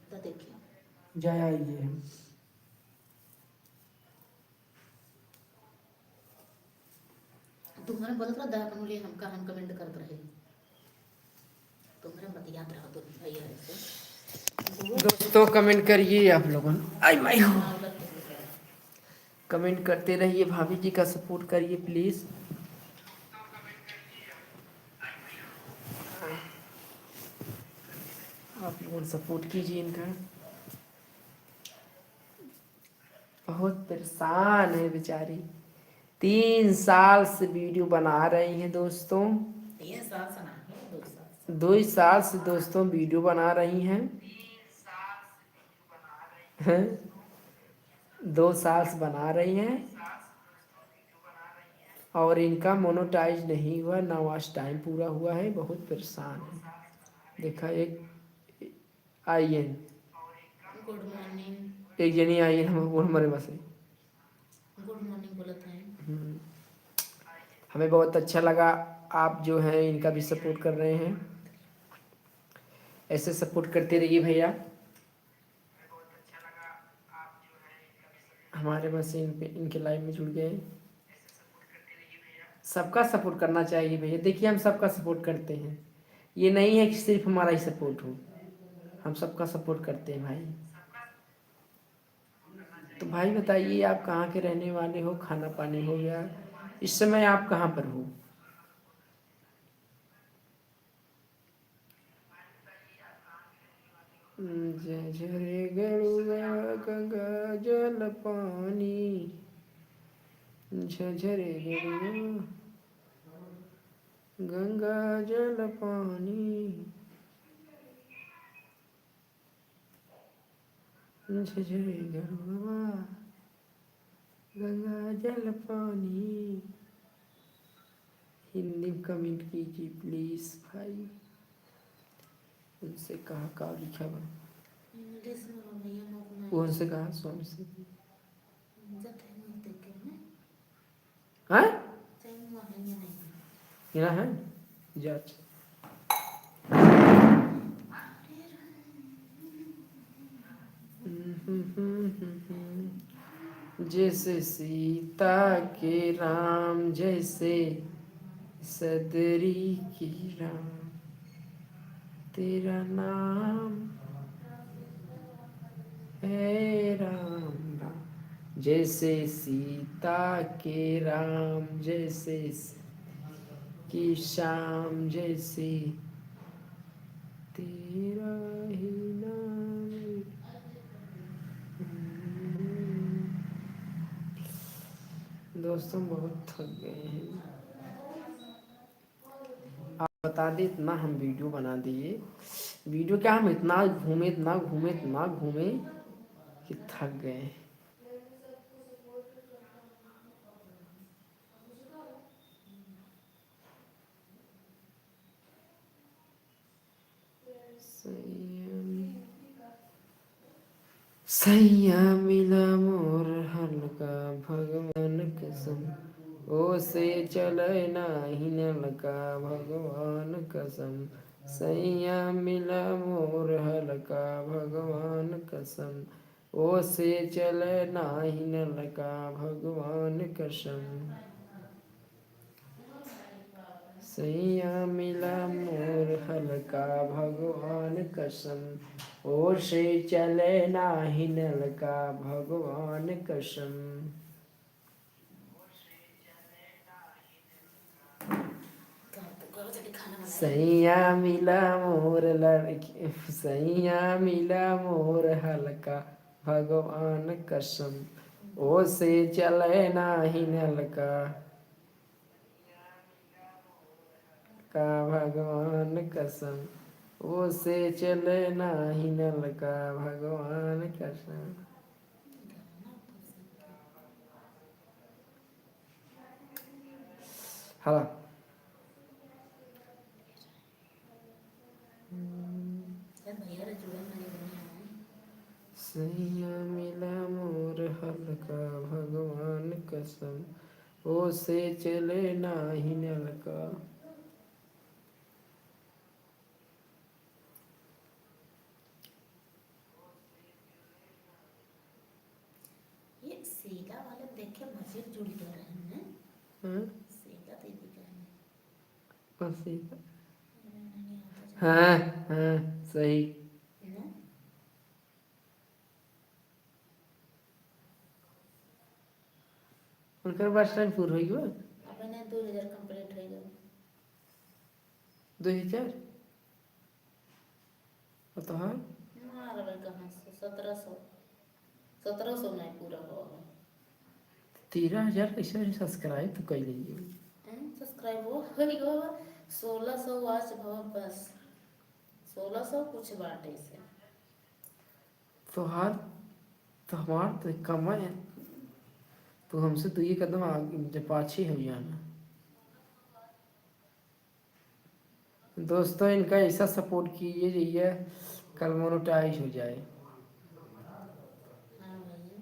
तो देखिए जाया आइए तुम्हारे बोलत रहा दया बनूली हमका हम कमेंट करत रहे तुम्हारे मत याद रहा तो भैया ऐसे दोस्तों कमेंट करिए आप लोगों आई माय कमेंट करते रहिए भाभी जी का सपोर्ट करिए प्लीज आप लोग सपोर्ट कीजिए इनका बहुत परेशान है बेचारी 3 साल से वीडियो बना रही हैं दोस्तों 3 साल से नहीं 2 साल 2 साल से दोस्तों वीडियो बना रही हैं 2 साल से बना रही हैं और इनका मोनोटाइज नहीं हुआ ना आज टाइम पूरा हुआ है बहुत परेशान है देखा एक आईएन गुड मॉर्निंग एक जनी आईएन हम हमारे बस गुड मॉर्निंग बोलत हैं हमें बहुत अच्छा लगा आप जो हैं इनका भी सपोर्ट कर रहे हैं ऐसे सपोर्ट करते रहिए भैया हमारे बस इनके लाइव में जुड़ गए सबका सपोर्ट करना चाहिए भैया देखिए हम सबका सपोर्ट करते हैं ये नहीं है कि सिर्फ हमारा ही सपोर्ट हो हम सबका सपोर्ट करते हैं भाई तो भाई बताइए आप कहाँ के रहने वाले हो खाना पानी हो गया इस समय आप कहाँ पर हो झरे गरुआ गंगा जल पानी झरे गरुआ गंगा जल पानी झरे गरुआ गंगा जल पानी हिंदी में कमेंट कीजिए प्लीज भाई उनसे कहा का लिखा बा इंग्लिश में भैया मोक वो उनसे कहा स्वामी से जत है नहीं देख के ना हाँ चाहे वो है या नहीं यहाँ है जाच जैसे सीता के राम जैसे सदरी की राम तेरा नाम है राम राम जैसे सीता के राम जैसे की शाम जैसे तेरा ही नाम दोस्तों बहुत थक गए हैं आप बता दें इतना हम वीडियो बना दिए वीडियो क्या हम इतना घूमे कि थक गए सैया मिला मोर हल्का भगवान कसम ओ से चले नाही नलका भगवान कसम सैया मिला मोर हल्का भगवान कसम ओ से चले नाही नलका भगवान कसम सैया मिला मोर हल्का भगवान कसम और से चले नाही नलका भगवान कसम करो जल्दी खाना सैया मिला मोर लड़की, सैया मिला मोर हल्का, भगवान कसम ओ से चले नाही नलका, का भगवान कसम ओ से चले नाही नलका, भगवान कसम। हाँ भैया रे जुड़ा नहीं दुनिया में। सैया मिला मोर हल्का, भगवान कसम ओ से चले नाही नलका। ये शीला वाले देखे मस्जिद जुड़ कर रहे हैं। हाँ? शीला दीदी का है। कौन सी? नहीं आता हाँ हाँ सही। ना। उनकर बस टाइम पूरा हो गया। अपने 2000 कंप्लीट हो गया। 2000 और तो हाँ मार भाई कहाँ से 1700 नहीं पूरा होगा। 13,000 कैसे सब्सक्राइब तो कर लीजिए। सब्सक्राइब हो गया 1600 वाच भव बस 1600 कुछ बाटे से। तो हार तो हमार तो कम है, तो हमसे तो ये कदम आगे पाछे हो जाना। दोस्तों इनका ऐसा सपोर्ट कीजिए ये कल मोनेटाइज हो जाए। हाँ भैया।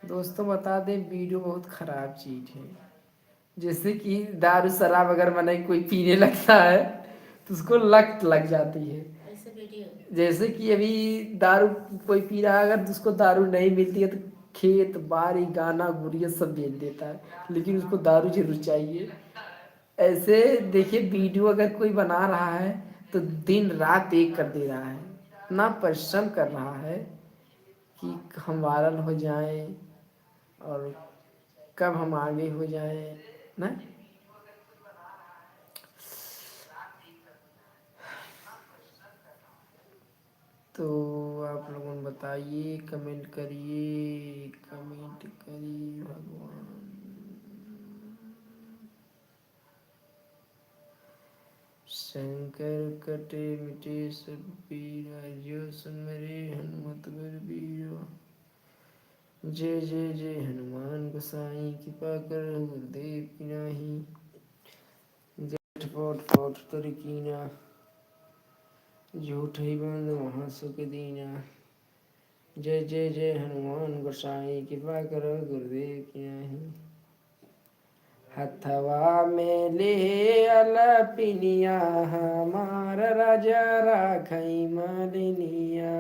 दोस्तों बता दें वीडियो बहुत ख़राब चीज़ है। जैसे कि दारू शराब अगर मने कोई पीने लगता है तो उसको लत लग जाती है। ऐसे वीडियो जैसे कि अभी दारू कोई पी रहा है, अगर उसको दारू नहीं मिलती है तो खेत बाड़ी गाना गुड़िया सब बेच देता है, लेकिन उसको दारू जरूर चाहिए। ऐसे देखिए वीडियो अगर कोई बना रहा है तो दिन रात एक कर दे रहा है, इतना परिश्रम कर रहा है कि हम वायरल हो जाएं और कब हम आगे हो जाएं ना। तो आप लोगों ने बताइए, कमेंट करिए भगवान। शंकर कटे मिटे सब पीरा, जो सुमरे हनुमत गुर बीरा। जय जय जय हनुमान गोसाई, कृपा कर गुरुदेव की नाही। जय फोट फोट तर कीना, झूठ ही बंद महासुख दीना। जय जय जय हनुमान गोसाई, कृपा करो गुरुदेव की नाही। हथवा में ले अलपिनिया, हमार राजा राखई मालिनिया।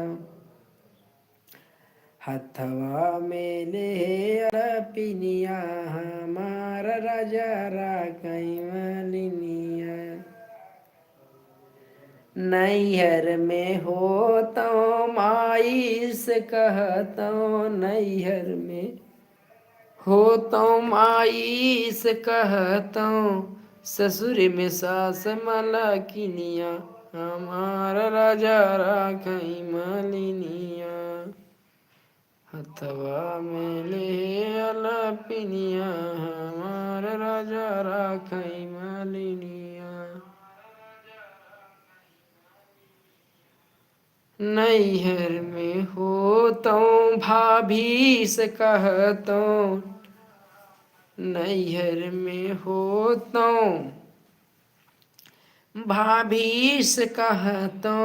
हथवा में ले अलपिनिया, हमार राजा राखई मालिनिया। नैहर में हो तो माई से कहतो, नैहर में हो तो माई से कहतो, ससुर में सास मलकिनिया, हमारा राजा राखई मालिनिया। हथवा में ले अलपिनिया, हमारा राजा राखई मालिनिया। नैहर में हो तो भाभी से कहतो, नैहर में हो तो भाभी से कहतो,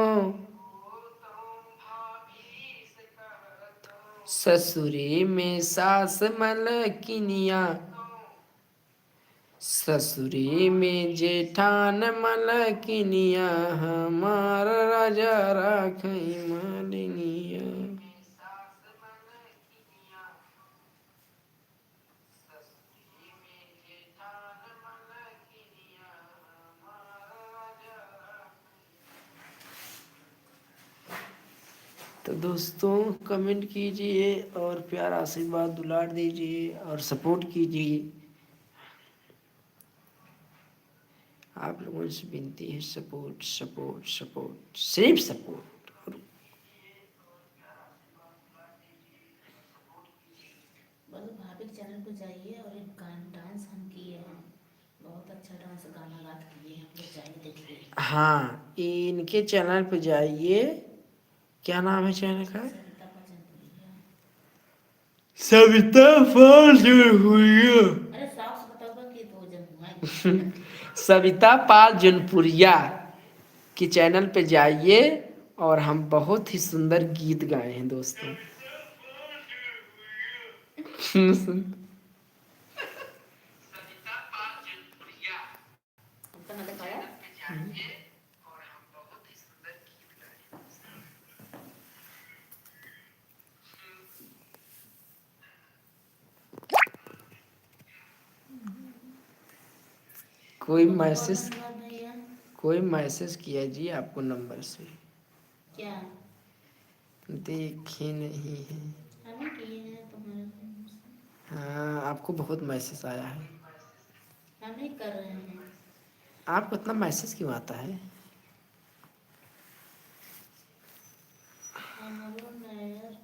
ससुरे में सास मलकिनिया, ससुरे में जेठान मलकिनिया, हमार राजा राखई मालिनिया। तो दोस्तों कमेंट कीजिए और प्यार आशीर्वाद दुलार दीजिए और सपोर्ट कीजिए। आप लोगों से विनती है, सपोर्ट सपोर्ट सपोर्ट, सिर्फ सपोर्ट। बोलो भाभी के चैनल पे जाइए और एक डांस हम किए हैं, बहुत अच्छा डांस गाना गा के किए हैं, आप लोग जाइए देखिए। हाँ, इनके चैनल पे जाइए। क्या नाम है चैनल का? सविता भजनपुरिया। सविता पाल जनपुरिया। अरे साफ से बताओ कि तो जन सविता पाल जनपुरिया के चैनल पे जाइए और हम बहुत ही सुंदर गीत गाए हैं दोस्तों। उतना दिखाया। कोई बहुत बहुत मैसेज धन्यवाद भैया। कोई मैसेज किया जी आपको नंबर से, क्या देखे नहीं है? हमें किए हैं तुम्हारे phone से। हाँ, आपको बहुत मैसेज आया है। हम नहीं कर रहे हैं। आपको इतना मैसेज क्यों आता है? हमारो नयर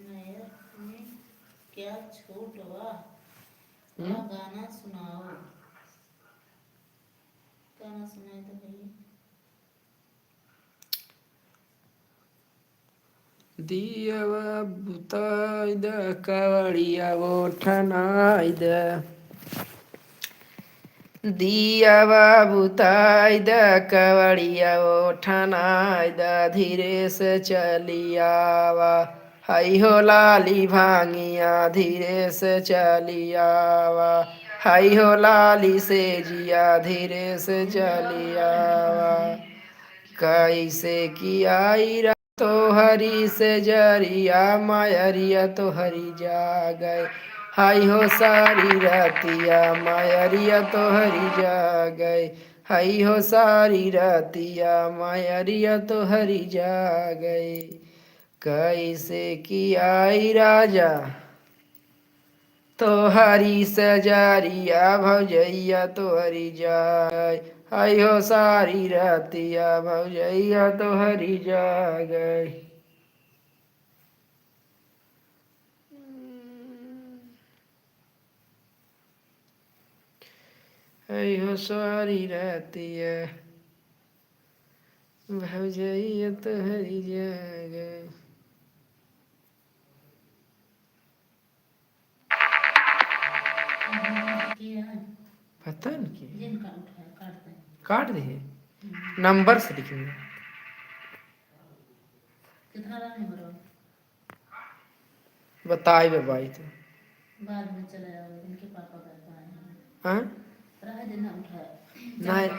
नयर में क्या छूट हुआ, थोड़ा गाना सुनाओ। गाना सुनाए तो भैया। दियवा बुताई द कवड़िया ओठनाई द, दियवा बुताई द कवड़िया ओठनाई द, धीरे से चलियावा हई हो लाली भांगिया, धीरे से चलियावा हई हो लाली से जिया, धीरे से चलियावा कैसे की आई तो हरी से जरिया, मायरिया तो हरी जा गए हाई हो सारी रातिया, मायरिया तो हरी जा गए हाई हो सारी रातिया, मायरिया तो हरी जा गए कैसे की आई राजा तो हरी सजारिया, भौजैया तो हरी जाय हाय हो सारी रातिया, भौजैया तो हरी जा गई। हाय हो सारी रातिया, भौजैया तो हरी जा गई। किया है पता नहीं जिनका उठाया काटते हैं। काट दिए, नंबर से लिखेंगे। कितना रहा है बरो, बताए बाबाई तो बाद में चले जाओ, इनके पापा घर पे आए हैं। हाँ रहा दिन ना उठाया, नहीं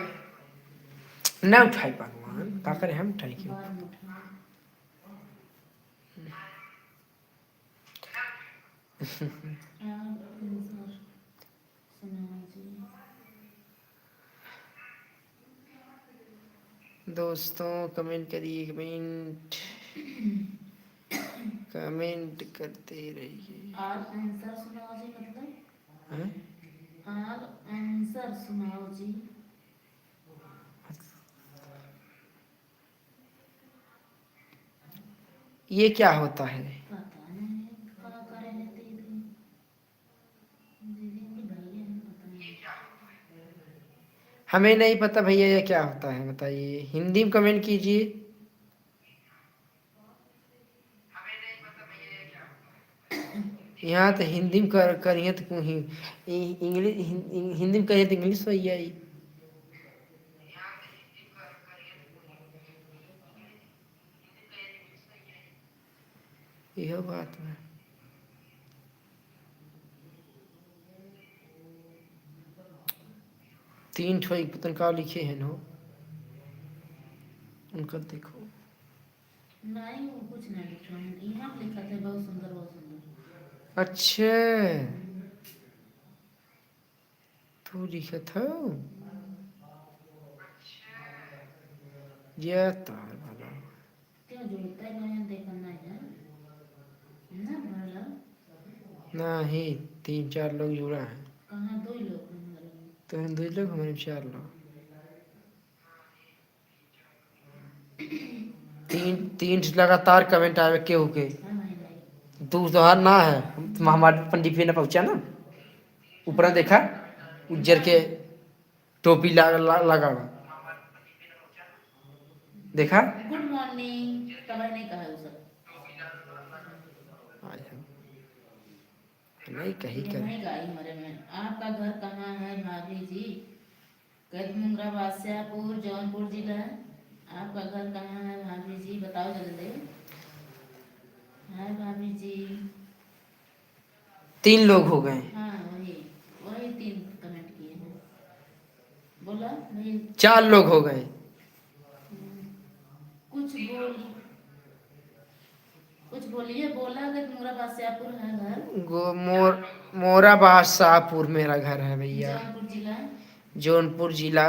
न उठाई भगवान का करे, हम उठाई क्यों? बाद में उठाया। आप आंसर सुनाओ जी। दोस्तों कमेंट करिए, कमेंट कमेंट करते रहिए। और आंसर सुनाओ जी, मतलब हाँ? और आंसर सुनाओ जी। ये क्या होता है? पता नहीं क्या करे हैं दीदी, दीदी के भैया हैं, पता नहीं। हमें नहीं पता भैया ये क्या होता है, बताइए हिंदी में कमेंट कीजिए। यहाँ तो हिंदी में करिए तो क्यों ही इंग्लिश, हिंदी में करिए तो इंग्लिश हो आई। यह बात है। तीन ठो एक पतन का लिखे हैं नो, उनका देखो। नहीं वो कुछ नहीं लिखा है, यहाँ पे लिखा था बहुत सुंदर बहुत सुंदर। अच्छा तू लिखा था ये तार वाला। क्या भैया जोड़ता नहीं देखना है ना भरला नहीं 3-4 लोग जुड़ा है कहाँ दो ही लोग हैं हमारे में तो हम 2 लोग हमारे 4 लोग तीन लगातार कमेंट आवे केहू के हाँ भाई नहीं तू तो ना है हमारे पंडित पे ना पहुंचा ना ऊपर देखा उज्जर के टोपी लगा हुआ देखा गुड मॉर्निंग तब नहीं कहा उसे आज हम नहीं कहीं ये कर नहीं गाई हमारे में आपका घर कहाँ है भाभी जी कैदमुंगरा बादशाहपुर जौनपुर जिला है आपका घर कहाँ है भाभी जी बताओ जल्दी है भाभी जी 3 लोग हो गए हाँ वही वही 3 कमेंट किए हैं बोला भाई 4 लोग हो गए कुछ बोल कुछ बोलिए बोला कैदमुंगरा बादशाहपुर है घर मोराबाद शाहपुर मेरा घर है भैया जौनपुर जिला जौनपुर जिला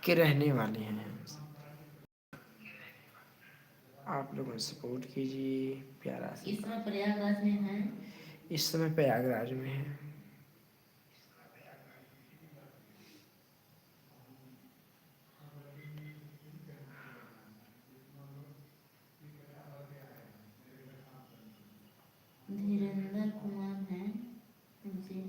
के रहने वाले हैं आप लोगों सपोर्ट कीजिए प्यारा सा इस समय प्रयागराज में है इस समय प्रयागराज में है धीरेन्द्र कुमार है जी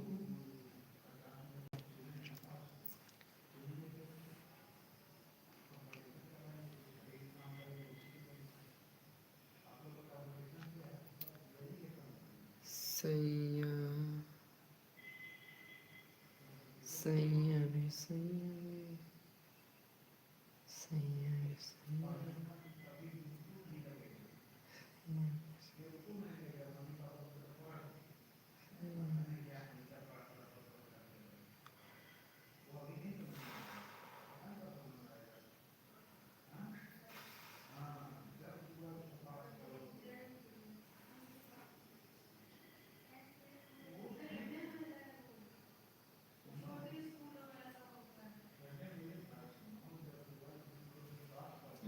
सैया सैया रे सैया रे सैया रे सैया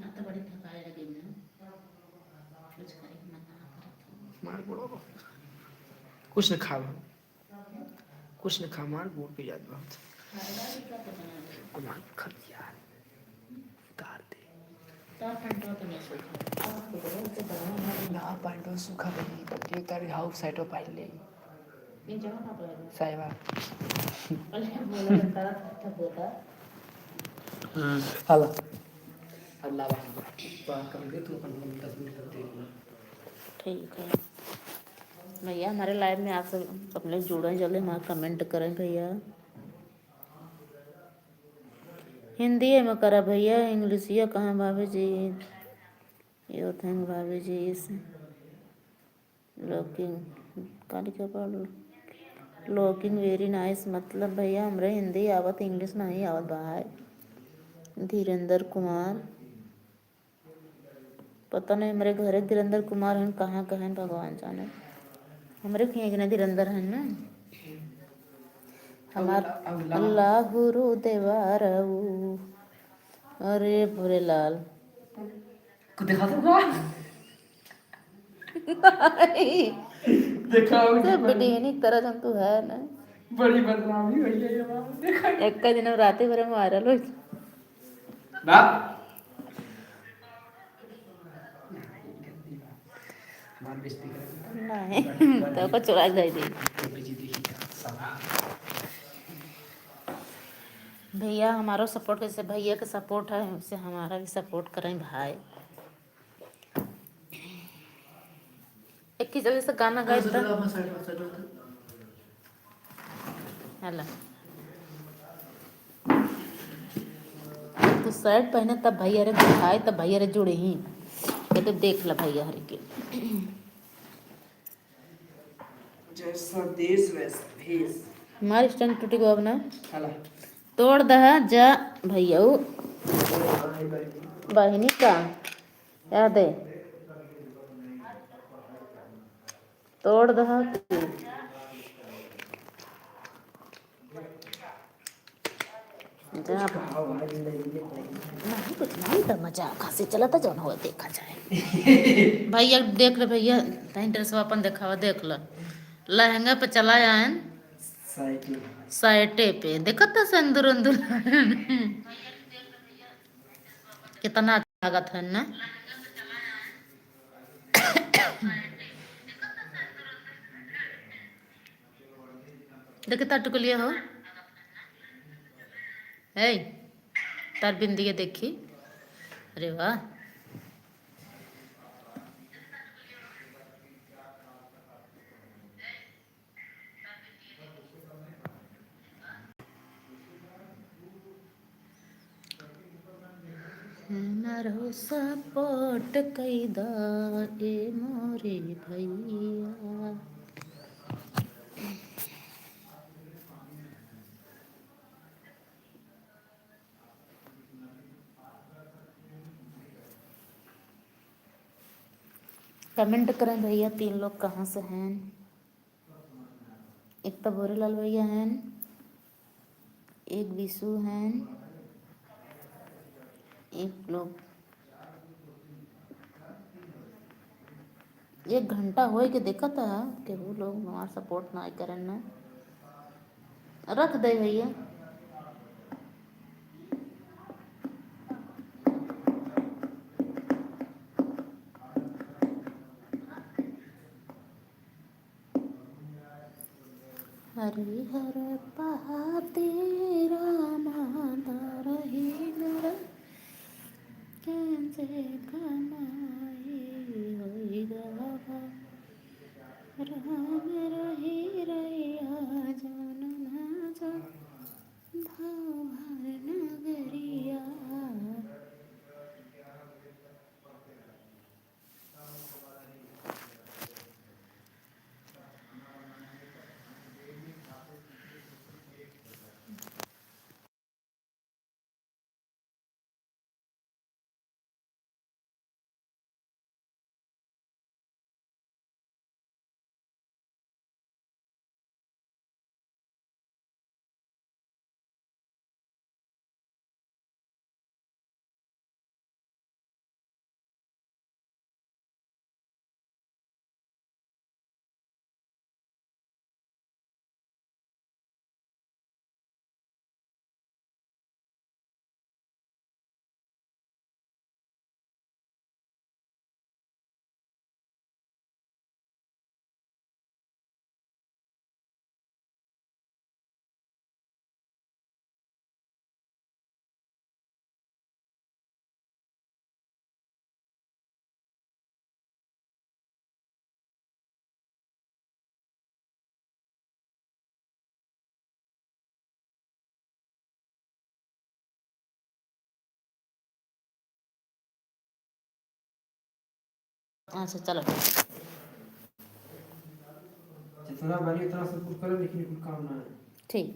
हाँ तो बड़ी थकाई लगी ना कुछ करे मन ना करत मार बोलो कुछ न खा कुछ न खा मार बोल पे याद बहुत खाएगा भी क्या तो बना दे हमार खा यार उतार दे तो पंटो तो नहीं सोचा आप तो बड़े से बना ना पांडो सुखा बनी एक तारी हाउस साइटो पहन ले ये जमा ना पड़ेगा साइबा अरे बोला तारा ठप होता हला अल्लाह बात कर दे तू अपन 10 मिनट कर दे ठीक है भैया हमारे लाइव में आप सब अपने जुड़े जल्दी हमारा कमेंट करें भैया हिंदी में करा भैया इंग्लिशिया कहाँ भाभी जी यो थैंक भाभी जी इस लॉकिंग काली क्या पढ़ लॉकिंग वेरी नाइस मतलब भैया हमरे हिंदी आवत इंग्लिश नहीं आवत भाई धीरेन्द्र कुमार पता नहीं हमारे घर धीरेन्द्र कुमार हैं कहाँ हैं भगवान जाने हमारे खींचने धीरेन्द्र हैं ना हमार अल्लाह रो देवारू अरे भोरे लाल को दिखा दूंगा देखा सब बिडीनी तरह जंतु है ना बड़ी बदनामी हुई है ये बात देखा एक का दिन रात भर वायरल हो ना मार बेइज्जती कर नहीं तो को चुरा जाए दी भैया हमारा सपोर्ट कैसे भैया का सपोर्ट है उससे हमारा भी सपोर्ट करें भाई एक की जल्दी से गाना गाए हेलो तो शर्ट पहने तब भैया रे दिखाए तब भैया रे जुड़े ही तो देख ला भैया हर के जैसा देश वैसा भेष हमारी स्टैंड टूटी को अब ना हला तोड़ दहा जा भैया बहनी का याद है तोड़ दहा जहाँ खाओ भाई, जिंदगी में पड़ेगी। नहीं कुछ नहीं तो मजाक हंसी चला था जौन हो देखा जाए। भैया देख ले भैया तहीं ड्रेस अपन देखावा देख ल लहंगा पे चला आयन साइकिल साइटे पे देखा था संदूर अंदूर कितना अच्छा लागत है ना। देखे तार टुकलिया हो है तार बिंदिया देखी अरे वाह मारो सपोर्ट कैदा ए मोरे भैया। कमेंट करें भैया 3 लोग कहाँ से हैं। एक तो भोरेलाल भैया हैं, एक विशु हैं, एक लोग 1 घंटा हो के देखा था कि वो लोग हमारा सपोर्ट ना करें ना रख दे भैया। हरिहर पहाती रामांतर ही मेरा कैसे कमाई होई गवा राम रही रैया जान ना जा भावर नगरिया। अच्छा चलो जितना बनी उतना सब कुछ करो, लेकिन कुछ काम ना है। ठीक।